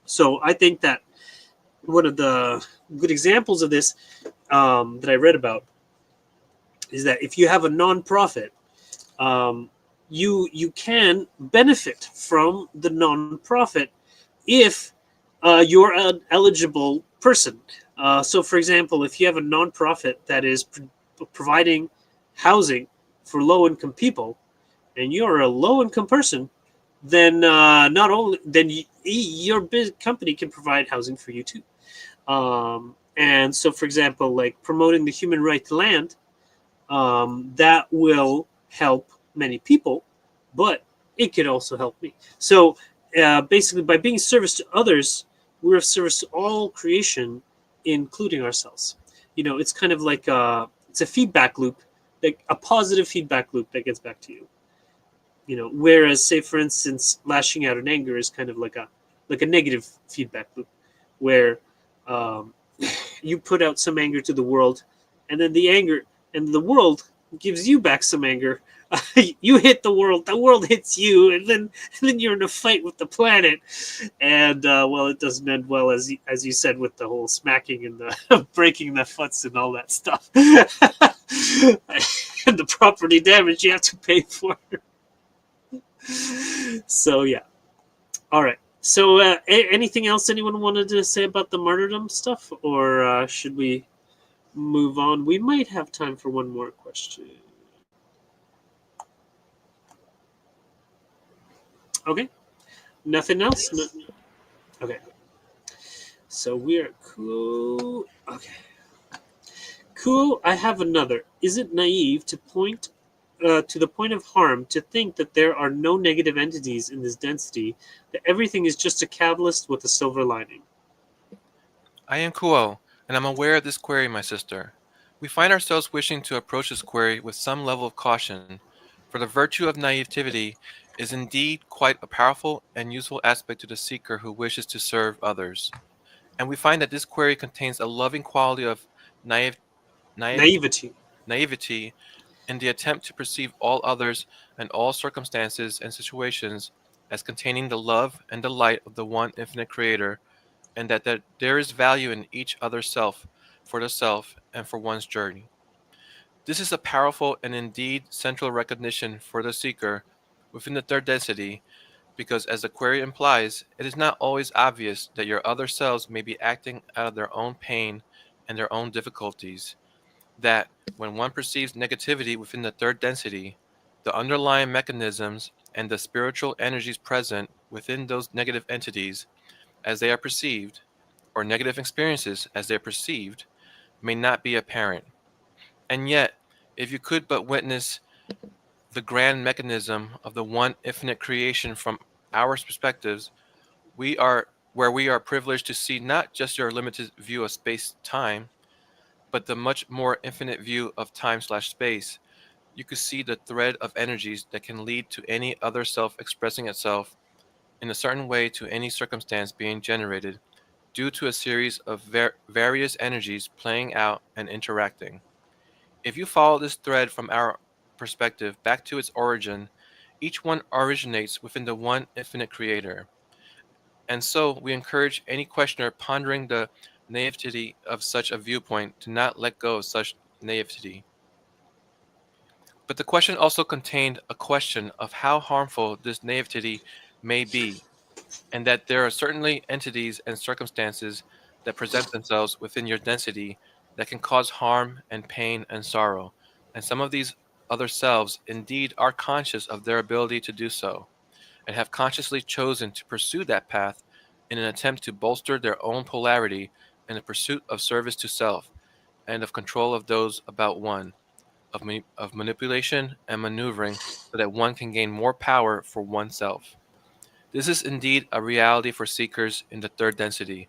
So I think that one of the good examples of this that I read about is that if you have a nonprofit, you can benefit from the nonprofit if you're an eligible person. So, for example, if you have a nonprofit that is providing housing for low-income people, and you're a low-income person, then not only then your big company can provide housing for you too. And so, for example, like promoting the human right to land, that will help many people, but it could also help me. So basically, by being service to others, we're of service to all creation, including ourselves. It's kind of like it's a feedback loop, like a positive feedback loop that gets back to you. Whereas, say, for instance, lashing out in anger is kind of like a negative feedback loop, where um, you put out some anger to the world, and then the world gives you back some anger. You hit the world hits you, and then you're in a fight with the planet, and well, it doesn't end well, as you said, with the whole smacking and the breaking the foots and all that stuff, and the property damage you have to pay for. So yeah. All right. So anything else anyone wanted to say about the martyrdom stuff, or should we move on? We might have time for one more question. Okay. Nothing else? No. Okay. So we are cool. Okay. Cool. I have another. Is it naive to point to the point of harm to think that there are no negative entities in this density, that everything is just a catalyst with a silver lining? I am Kuo, and I'm aware of this query, my sister. We find ourselves wishing to approach this query with some level of caution, for the virtue of naivety is indeed quite a powerful and useful aspect to the seeker who wishes to serve others. And we find that this query contains a loving quality of naive, Naivety. naivety in the attempt to perceive all others and all circumstances and situations as containing the love and delight of the one infinite creator, and that there is value in each other self, for the self, and for one's journey. This is a powerful and indeed central recognition for the seeker within the third density, because as the query implies, it is not always obvious that your other selves may be acting out of their own pain and their own difficulties, that when one perceives negativity within the third density, the underlying mechanisms and the spiritual energies present within those negative entities as they are perceived, or negative experiences as they are perceived, may not be apparent. And yet, if you could but witness the grand mechanism of the one infinite creation from our perspectives, we are privileged to see not just your limited view of space time, but the much more infinite view of time/space. You could see the thread of energies that can lead to any other self expressing itself in a certain way to any circumstance being generated due to a series of various energies playing out and interacting. If you follow this thread from our perspective back to its origin, each one originates within the one infinite creator. And so we encourage any questioner pondering the naivety of such a viewpoint to not let go of such naivety. But the question also contained a question of how harmful this naivety may be, and that there are certainly entities and circumstances that present themselves within your density that can cause harm and pain and sorrow, and some of these other selves indeed are conscious of their ability to do so, and have consciously chosen to pursue that path in an attempt to bolster their own polarity in the pursuit of service to self and of control of those about one, of manipulation and maneuvering so that one can gain more power for oneself. This is indeed a reality for seekers in the third density,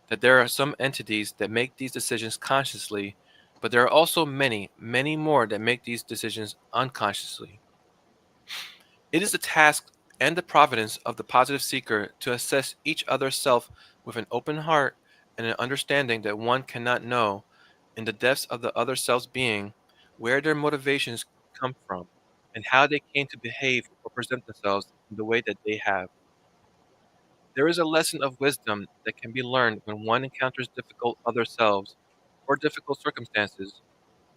that there are some entities that make these decisions consciously, but there are also many, many more that make these decisions unconsciously. It is the task and the providence of the positive seeker to assess each other's self with an open heart and an understanding that one cannot know, in the depths of the other self's being, where their motivations come from and how they came to behave or present themselves in the way that they have. There is a lesson of wisdom that can be learned when one encounters difficult other selves or difficult circumstances,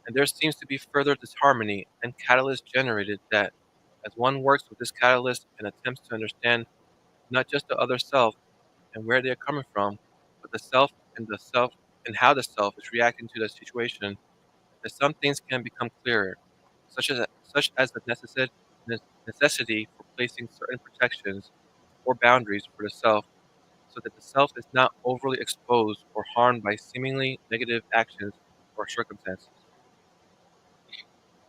and there seems to be further disharmony and catalyst generated that, as one works with this catalyst and attempts to understand not just the other self and where they are coming from, but the self and how the self is reacting to the situation, that some things can become clearer, such as the necessity for placing certain protections or boundaries for the self so that the self is not overly exposed or harmed by seemingly negative actions or circumstances.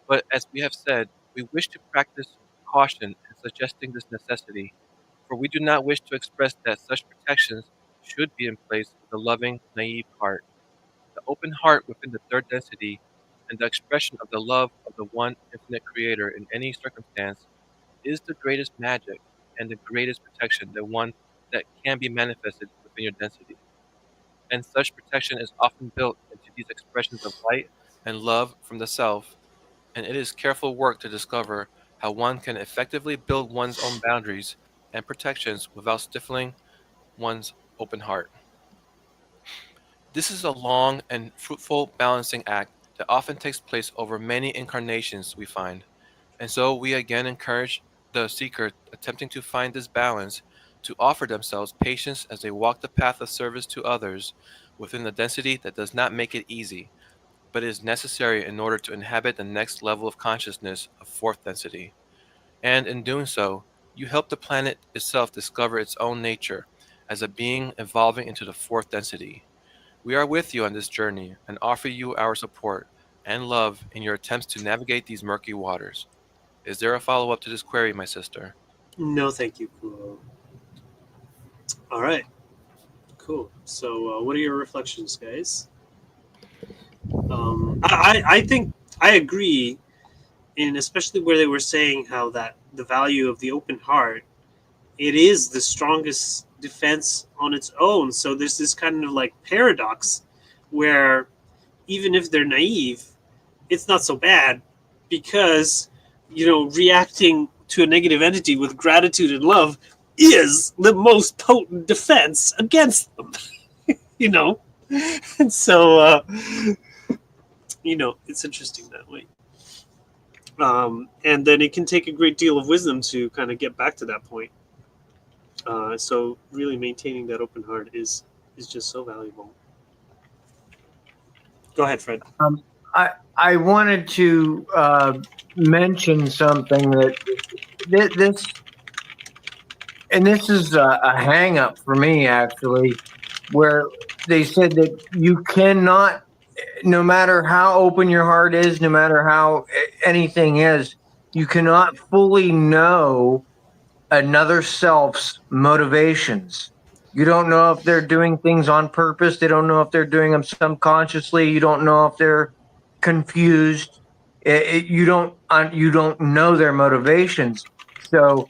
But as we have said, we wish to practice caution in suggesting this necessity, for we do not wish to express that such protections should be in place with a loving, naive heart. The open heart within the third density and the expression of the love of the one infinite creator in any circumstance is the greatest magic and the greatest protection that can be manifested within your density. And such protection is often built into these expressions of light and love from the self, and it is careful work to discover how one can effectively build one's own boundaries and protections without stifling one's open heart. This is a long and fruitful balancing act that often takes place over many incarnations, we find. And so we again encourage the seeker attempting to find this balance to offer themselves patience as they walk the path of service to others within the density that does not make it easy, but is necessary in order to inhabit the next level of consciousness of fourth density. And in doing so, you help the planet itself discover its own nature as a being evolving into the fourth density. We are with you on this journey and offer you our support and love in your attempts to navigate these murky waters. Is there a follow up to this query, my sister? No, thank you, Kuo. All right, cool. So, what are your reflections, guys? I think I agree, in especially where they were saying how that the value of the open heart, it is the strongest defense on its own. So there's this kind of like paradox where even if they're naive, it's not so bad because reacting to a negative entity with gratitude and love is the most potent defense against them. you know, and so it's interesting that way. And then it can take a great deal of wisdom to kind of get back to that point. So really maintaining that open heart is just so valuable. Go ahead, Fred. I wanted to mention something that this, and this is a hang up for me actually, where they said that you cannot, no matter how open your heart is, no matter how anything is, you cannot fully know another self's motivations. You don't know if they're doing things on purpose. They don't know if they're doing them subconsciously. You don't know if they're confused. You don't know their motivations. So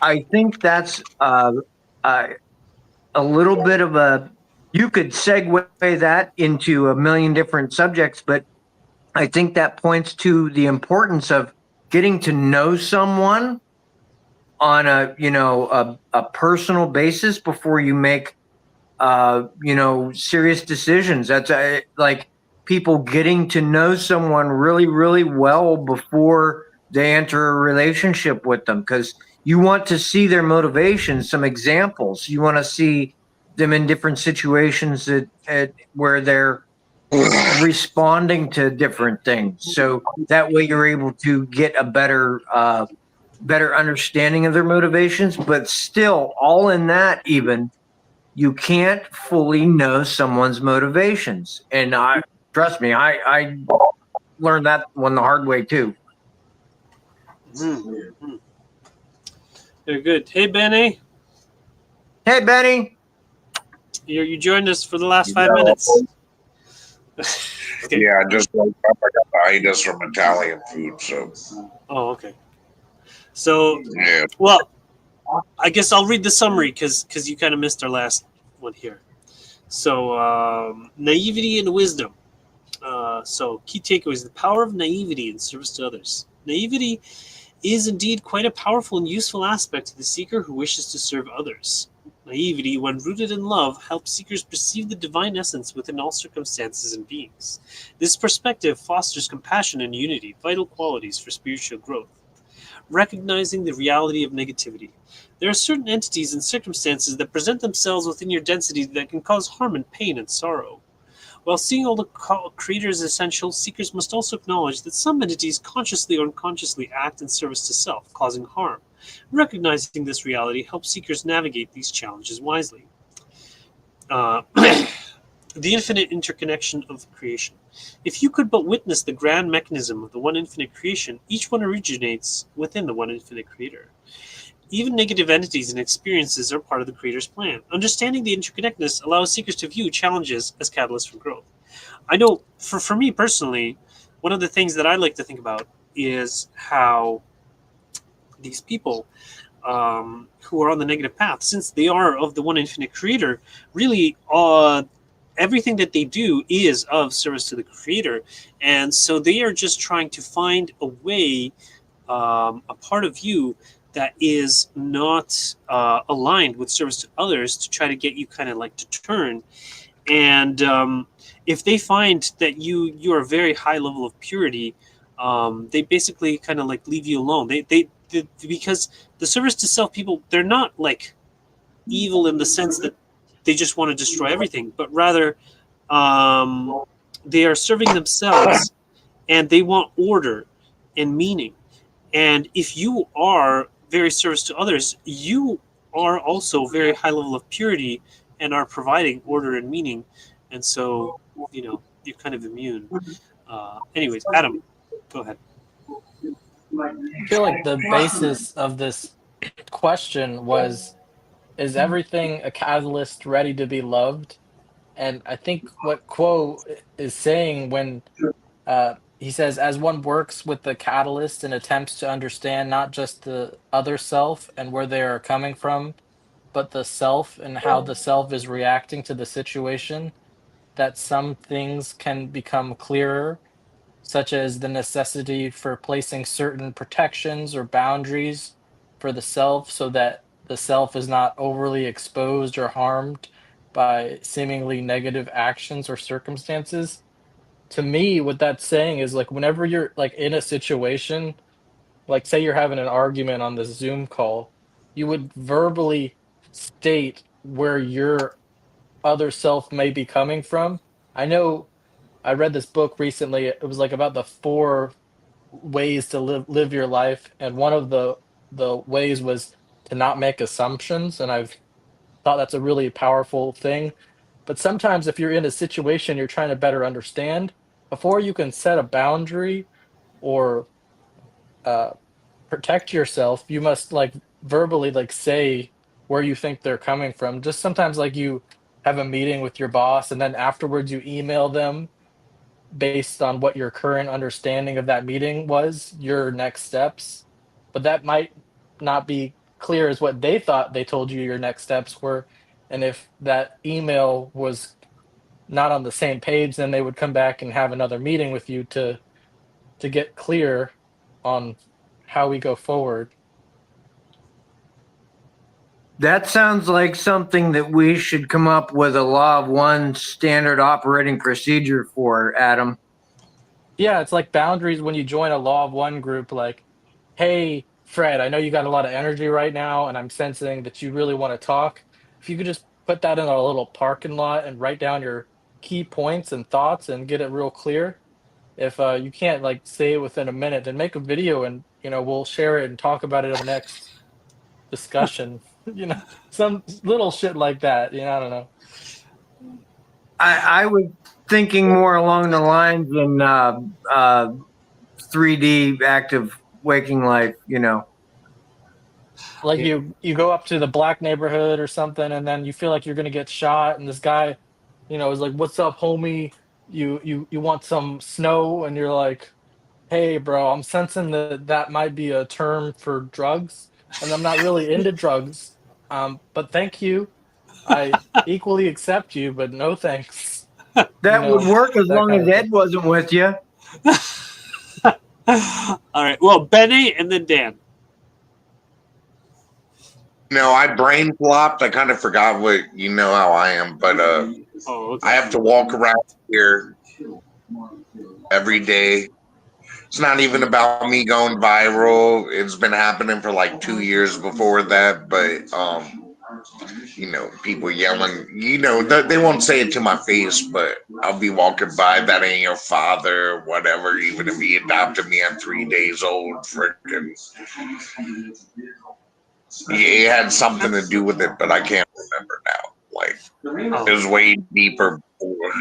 I think that's uh, a little bit of a. You could segue that into a million different subjects, but I think that points to the importance of getting to know someone on a personal basis before you make serious decisions. That's like people getting to know someone really really well before they enter a relationship with them, because you want to see their motivations, some examples. You want to see them in different situations where they're responding to different things, so that way you're able to get a better understanding of their motivations. But still, all in that, even, you can't fully know someone's motivations. And I trust me, I learned that one the hard way too. Mm-hmm. Very good. Hey, Benny. Hey, Benny. You joined us for the last 5 minutes. Okay. Yeah, I just woke up. I got the itis from Italian food, so Oh, okay. So, yeah. well, I guess I'll read the summary because you kind of missed our last one here. So, naivety and wisdom. So, key takeaways: the power of naivety in service to others. Naivety is indeed quite a powerful and useful aspect to the seeker who wishes to serve others. Naivety, when rooted in love, helps seekers perceive the divine essence within all circumstances and beings. This perspective fosters compassion and unity, vital qualities for spiritual growth. Recognizing the reality of negativity. There are certain entities and circumstances that present themselves within your density that can cause harm and pain and sorrow. While seeing all the Creator is essential, seekers must also acknowledge that some entities consciously or unconsciously act in service to self, causing harm. Recognizing this reality helps seekers navigate these challenges wisely. The infinite interconnection of creation. If you could but witness the grand mechanism of the one infinite creation, each one originates within the one infinite Creator. Even negative entities and experiences are part of the Creator's plan. Understanding the interconnectedness allows seekers to view challenges as catalysts for growth. I know, for me personally, one of the things that I like to think about is how these people who are on the negative path, since they are of the one infinite Creator, really everything that they do is of service to the Creator. And so they are just trying to find a way, a part of you that is not aligned with service to others, to try to get you kind of like to turn. And if they find that you are a very high level of purity, they basically kind of like leave you alone. They because the service to self people, they're not like evil in the sense that they just want to destroy everything, but rather they are serving themselves and they want order and meaning. And if you are very service to others, you are also very high level of purity and are providing order and meaning. And so, you're kind of immune. Anyways, Adam, go ahead. I feel like the basis of this question was, is everything a catalyst ready to be loved? And I think what Quo is saying when he says, as one works with the catalyst and attempts to understand not just the other self and where they are coming from, but the self and how the self is reacting to the situation, that some things can become clearer, such as the necessity for placing certain protections or boundaries for the self so that the self is not overly exposed or harmed by seemingly negative actions or circumstances. To me, what that's saying is, like, whenever you're like in a situation, like say you're having an argument on this Zoom call, you would verbally state where your other self may be coming from. I know I read this book recently. It was like about the 4 ways to live your life, and one of the ways was to not make assumptions, and I've thought that's a really powerful thing. But sometimes if you're in a situation you're trying to better understand, before you can set a boundary or uh, protect yourself, you must like verbally like say where you think they're coming from. Just sometimes like you have a meeting with your boss and then afterwards you email them based on what your current understanding of that meeting was, your next steps. But that might not be clear as what they thought they told you your next steps were. And if that email was not on the same page, then they would come back and have another meeting with you to get clear on how we go forward. That sounds like something that we should come up with a law of one standard operating procedure for, Adam. Yeah, it's like boundaries when you join a law of one group, like, hey, Fred, I know you got a lot of energy right now, and I'm sensing that you really want to talk. If you could just put that in a little parking lot and write down your key points and thoughts and get it real clear. If you can't like say it within a minute, then make a video and we'll share it and talk about it in the next discussion. Some little shit like that. I don't know. I was thinking more along the lines in 3D active waking life, Like you go up to the black neighborhood or something, and then you feel like you're gonna get shot, and this guy, is like, "What's up, homie? You want some snow?" And you're like, "Hey, bro, I'm sensing that might be a term for drugs, and I'm not really into drugs. But thank you. I equally accept you, but no thanks." That would work as That long kind as of Ed thing. wasn't with you. All right. Well, Benny and then Dan. No, I brain flopped. I kind of forgot what how I am, but Oh, okay. I have to walk around here every day. It's not even about me going viral. It's been happening for like 2 years before that, but people yelling. They won't say it to my face, but I'll be walking by. That ain't your father, whatever. Even if he adopted me at 3 days old, freaking. It had something to do with it, but I can't remember now. Like it was way deeper before.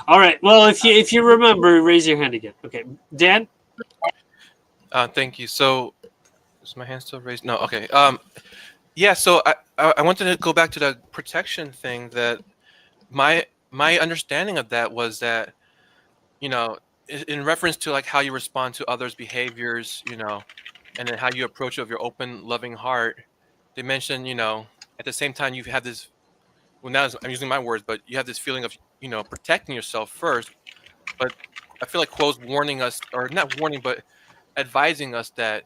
All right. Well, if you remember, raise your hand again. Okay, Dan. Thank you. So, is my hand still raised? No. Okay. Yeah. So I wanted to go back to the protection thing. That my understanding of that was that in reference to like how you respond to others' behaviors, and then how you approach it with your open, loving heart. They mentioned, at the same time you have this. Well, now I'm using my words, but you have this feeling of protecting yourself first. But I feel like Quo's warning us, or not warning, but advising us that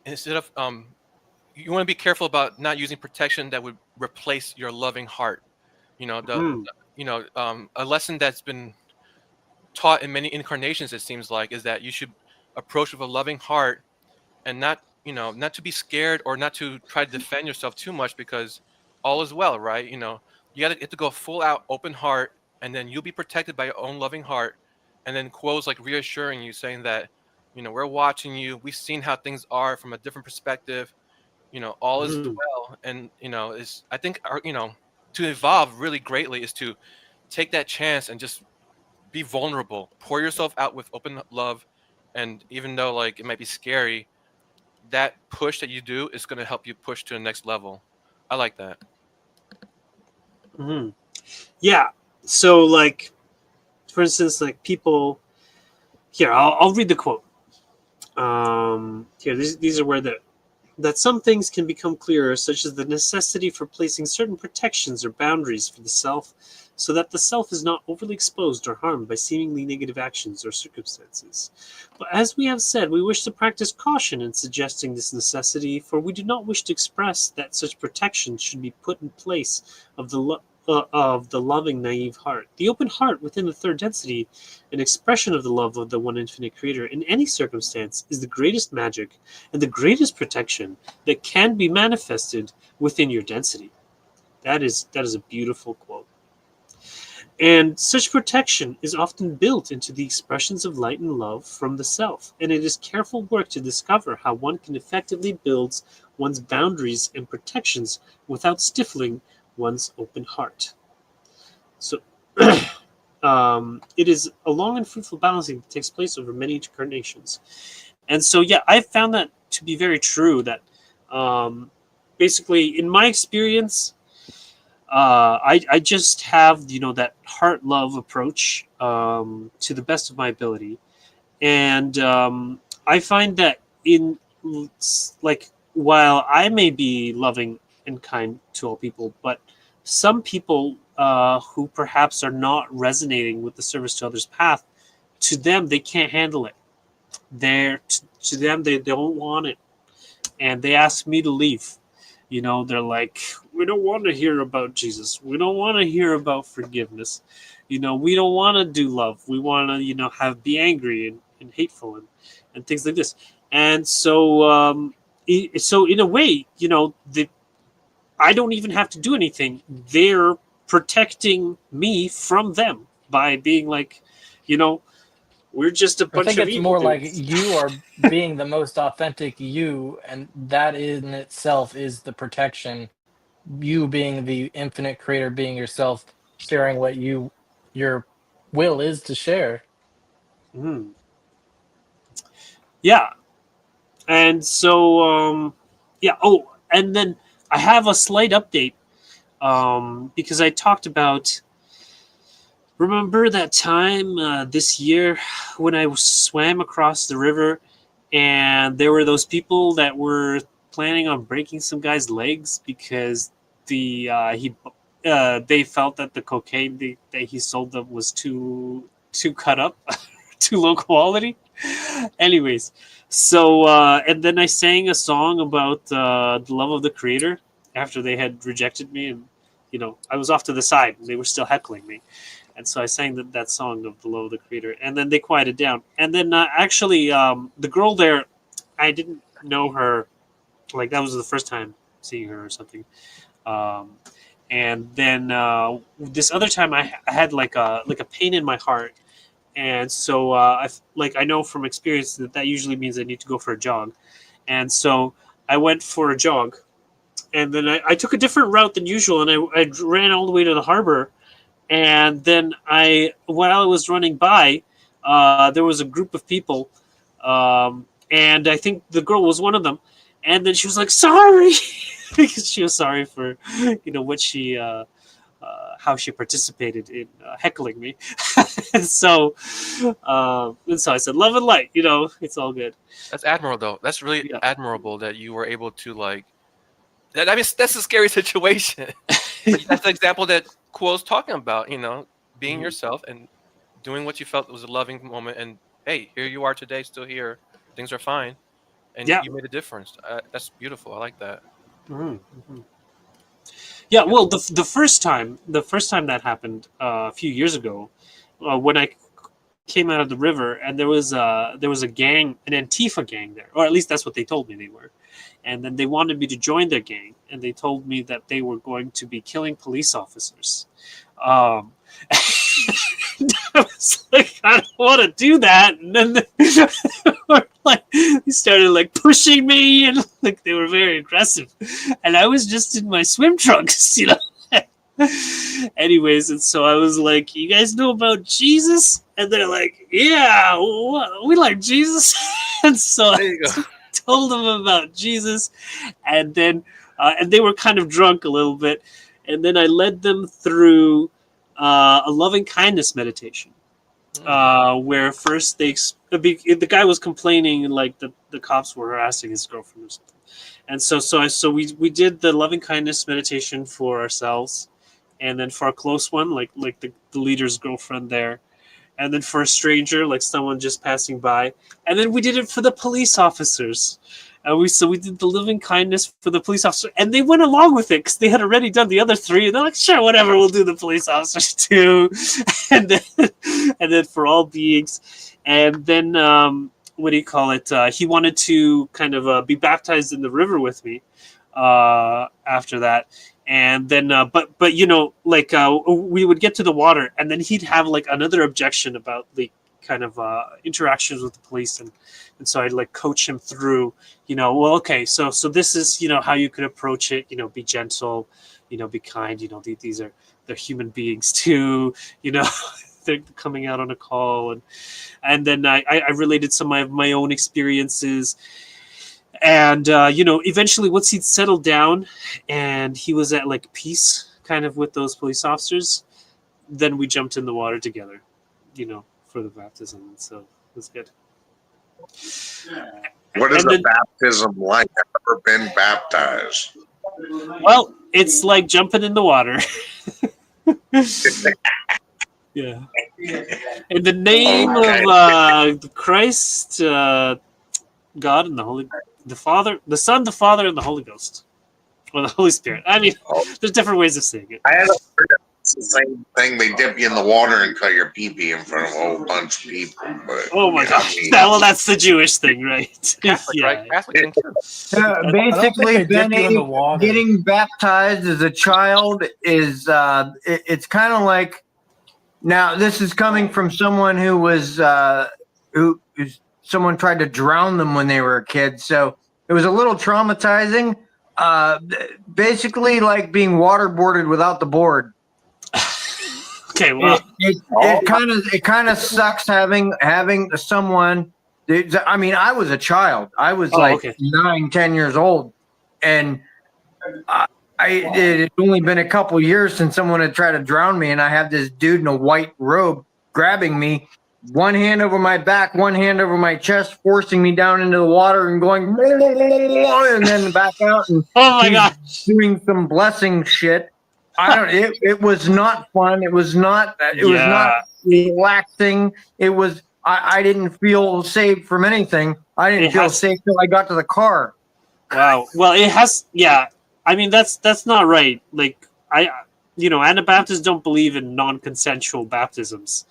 instead of you want to be careful about not using protection that would replace your loving heart. A lesson that's been taught in many incarnations, it seems like, is that you should approach with a loving heart and not to be scared or not to try to defend yourself too much, because all is well, right? You have to go full out open heart, and then you'll be protected by your own loving heart. And then Quo's like reassuring you, saying that we're watching you, we've seen how things are from a different perspective, all is well. And is I think to evolve really greatly is to take that chance and just be vulnerable, pour yourself out with open love. And even though like it might be scary, that push that you do is going to help you push to the next level. I like that. Mm-hmm. Yeah. So, like, for instance, like people. Here, I'll read the quote. Here, these are where that some things can become clearer, such as the necessity for placing certain protections or boundaries for the self, so that the self is not overly exposed or harmed by seemingly negative actions or circumstances. But as we have said, we wish to practice caution in suggesting this necessity, for we do not wish to express that such protection should be put in place of the loving, naive heart. The open heart within the third density, an expression of the love of the one infinite creator in any circumstance, is the greatest magic and the greatest protection that can be manifested within your density. That is a beautiful quote. And such protection is often built into the expressions of light and love from the self, and it is careful work to discover how one can effectively build one's boundaries and protections without stifling one's open heart. So, it is a long and fruitful balancing that takes place over many incarnations. And so, yeah, I found that to be very true. That basically, in my experience, I just have that heart love approach to the best of my ability, and I find that in like while I may be loving and kind to all people, but some people who perhaps are not resonating with the service to others path, to them they can't handle it. To them they don't want it, and they ask me to leave. They're like, we don't want to hear about Jesus. We don't want to hear about forgiveness. We don't want to do love. We want to, be angry and hateful and things like this. And so, so in a way, I don't even have to do anything. They're protecting me from them by being like, we're just a I bunch think of it's evil more like dudes. you are being the most authentic you, and that in itself is the protection. You being the infinite creator, being yourself, sharing what your will is to share. Mm. Yeah. And so, yeah. Oh, and then I have a slight update because I talked about. Remember that time this year when I swam across the river, and there were those people that were planning on breaking some guy's legs because they felt that the cocaine that he sold them was too cut up, too low quality. Anyways, so and then I sang a song about the love of the Creator after they had rejected me, and I was off to the side and they were still heckling me, and so I sang that song of the love of the Creator, and then they quieted down, and then actually the girl there, I didn't know her, like that was the first time seeing her or something, um, and then this other time I had like a pain in my heart, and so I know from experience that usually means I need to go for a jog, and so I went for a jog, and then I took a different route than usual, and I ran all the way to the harbor, and then while I was running by, there was a group of people, and I think the girl was one of them, and then she was like sorry because she was sorry for what she how she participated in heckling me. And so I said, "Love and light, it's all good." That's admirable, though. That's really Yeah. admirable that you were able to like. I mean, that's a scary situation. But that's the example that Quill's talking about. Being Mhm. yourself and doing what you felt was a loving moment. And hey, here you are today, still here. Things are fine, and Yeah. you made a difference. That's beautiful. I like that. Mhm, mhm. Yeah. Well, the first time that happened a few years ago, when I came out of the river, and there was a gang, an Antifa gang there, or at least that's what they told me they were. And then they wanted me to join their gang, and they told me that they were going to be killing police officers. Um, I was like, I don't want to do that. And then they were like, they started like pushing me, and like they were very aggressive. And I was just in my swim trunks. Anyways, and so I was like, "You guys know about Jesus?" And they're like, "Yeah, we like Jesus." And so There you go. told them about Jesus, and they were kind of drunk a little bit, and then I led them through a loving kindness meditation, where first the guy was complaining like the cops were harassing his girlfriend or something, and so we did the loving kindness meditation for ourselves, and then for a close one like the leader's girlfriend there, and then for a stranger, like someone just passing by, and then we did it for the police officers. And we did the living kindness for the police officer, and they went along with it because they had already done the other three. And they're like, "Sure, whatever, we'll do the police officers too." and then for all beings, and then what do you call it? He wanted to kind of be baptized in the river with me after that, And then but you know, like we would get to the water, and then he'd have like another objection about the kind of interactions with the police, and so I'd like coach him through, you know, well, okay, so this is, you know, how you could approach it, you know, be gentle, you know, be kind, you know, these are, they're human beings too, you know. They're coming out on a call, and then I related some of my own experiences. And you know, eventually once he'd settled down and he was at like peace kind of with those police officers, then we jumped in the water together, you know, for the baptism. And so it was good. What is And a then, baptism like? I've never been baptized. well, it's like jumping in the water. Yeah. In the name of Christ, God, and the Father, the Son, the Father, and the Holy Ghost, or the Holy Spirit. I mean, there's different ways of saying it. I had heard it's the same thing. They dip you in the water and cut your pee-pee in front of a whole bunch of people. But Oh my gosh! Well, that's the Jewish thing, right? Catholic, Yeah. right? Catholic thing too. Basically, they dip you in the water. getting baptized as a child is it's kind of like, now this is coming from someone who was someone tried to drown them when they were a kid, so it was a little traumatizing. Basically, like being waterboarded without the board. Okay, well, It kind of sucks having someone. I mean, I was a child. I was 9, 10 years old, and it had only been a couple years since someone had tried to drown me, and I had this dude in a white robe grabbing me, one hand over my back, one hand over my chest, forcing me down into the water and going, and then back out, and oh my gosh, doing some blessing shit. I don't. It was not fun. It was not. It was not relaxing. It was. I didn't feel safe from anything. I didn't feel safe till I got to the car. Wow. Well, it has. Yeah. I mean, that's not right. Like you know, Anabaptists don't believe in non-consensual baptisms.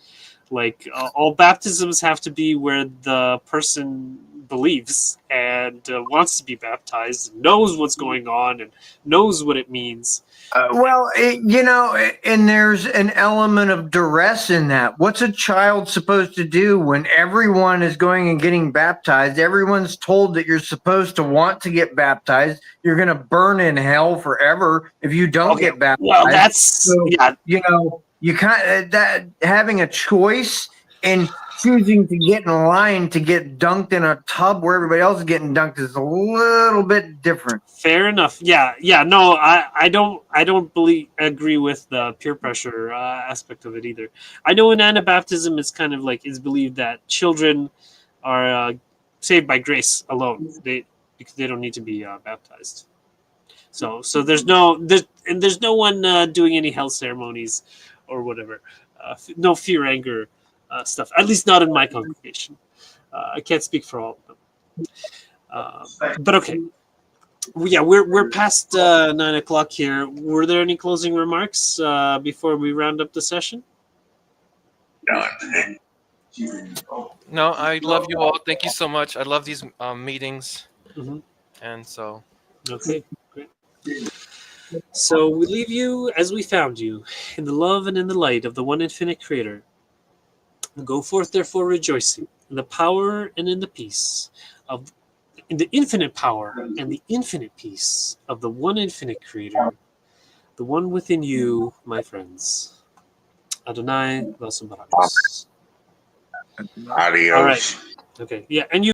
Like all baptisms have to be where the person believes and wants to be baptized, knows what's going on, and knows what it means. You know, and there's an element of duress in that. What's a child supposed to do when everyone is going and getting baptized? Everyone's told that you're supposed to want to get baptized. You're going to burn in hell forever if you don't get baptized. Well, that's you know, you can't that having a choice and choosing to get in line to get dunked in a tub where everybody else is getting dunked is a little bit different. Fair enough. Yeah. No, I don't agree with the peer pressure aspect of it either. I know in Anabaptism it's kind of like it's believed that children are saved by grace alone. Because they don't need to be baptized. So there's no one doing any hell ceremonies or whatever. No fear, anger stuff. At least not in my congregation. I can't speak for all of them. But okay. Yeah, we're past 9 o'clock here. Were there any closing remarks before we round up the session? No, I love you all. Thank you so much. I love these meetings. Mm-hmm. And so. Okay, great. So we leave you as we found you, in the love and in the light of the one infinite Creator. Go forth, therefore, rejoicing in the power and in the peace of, in the infinite power and the infinite peace of the one infinite Creator, the one within you, my friends. Adonai Vasabarakos. Adios. All right. Okay. Yeah, and you.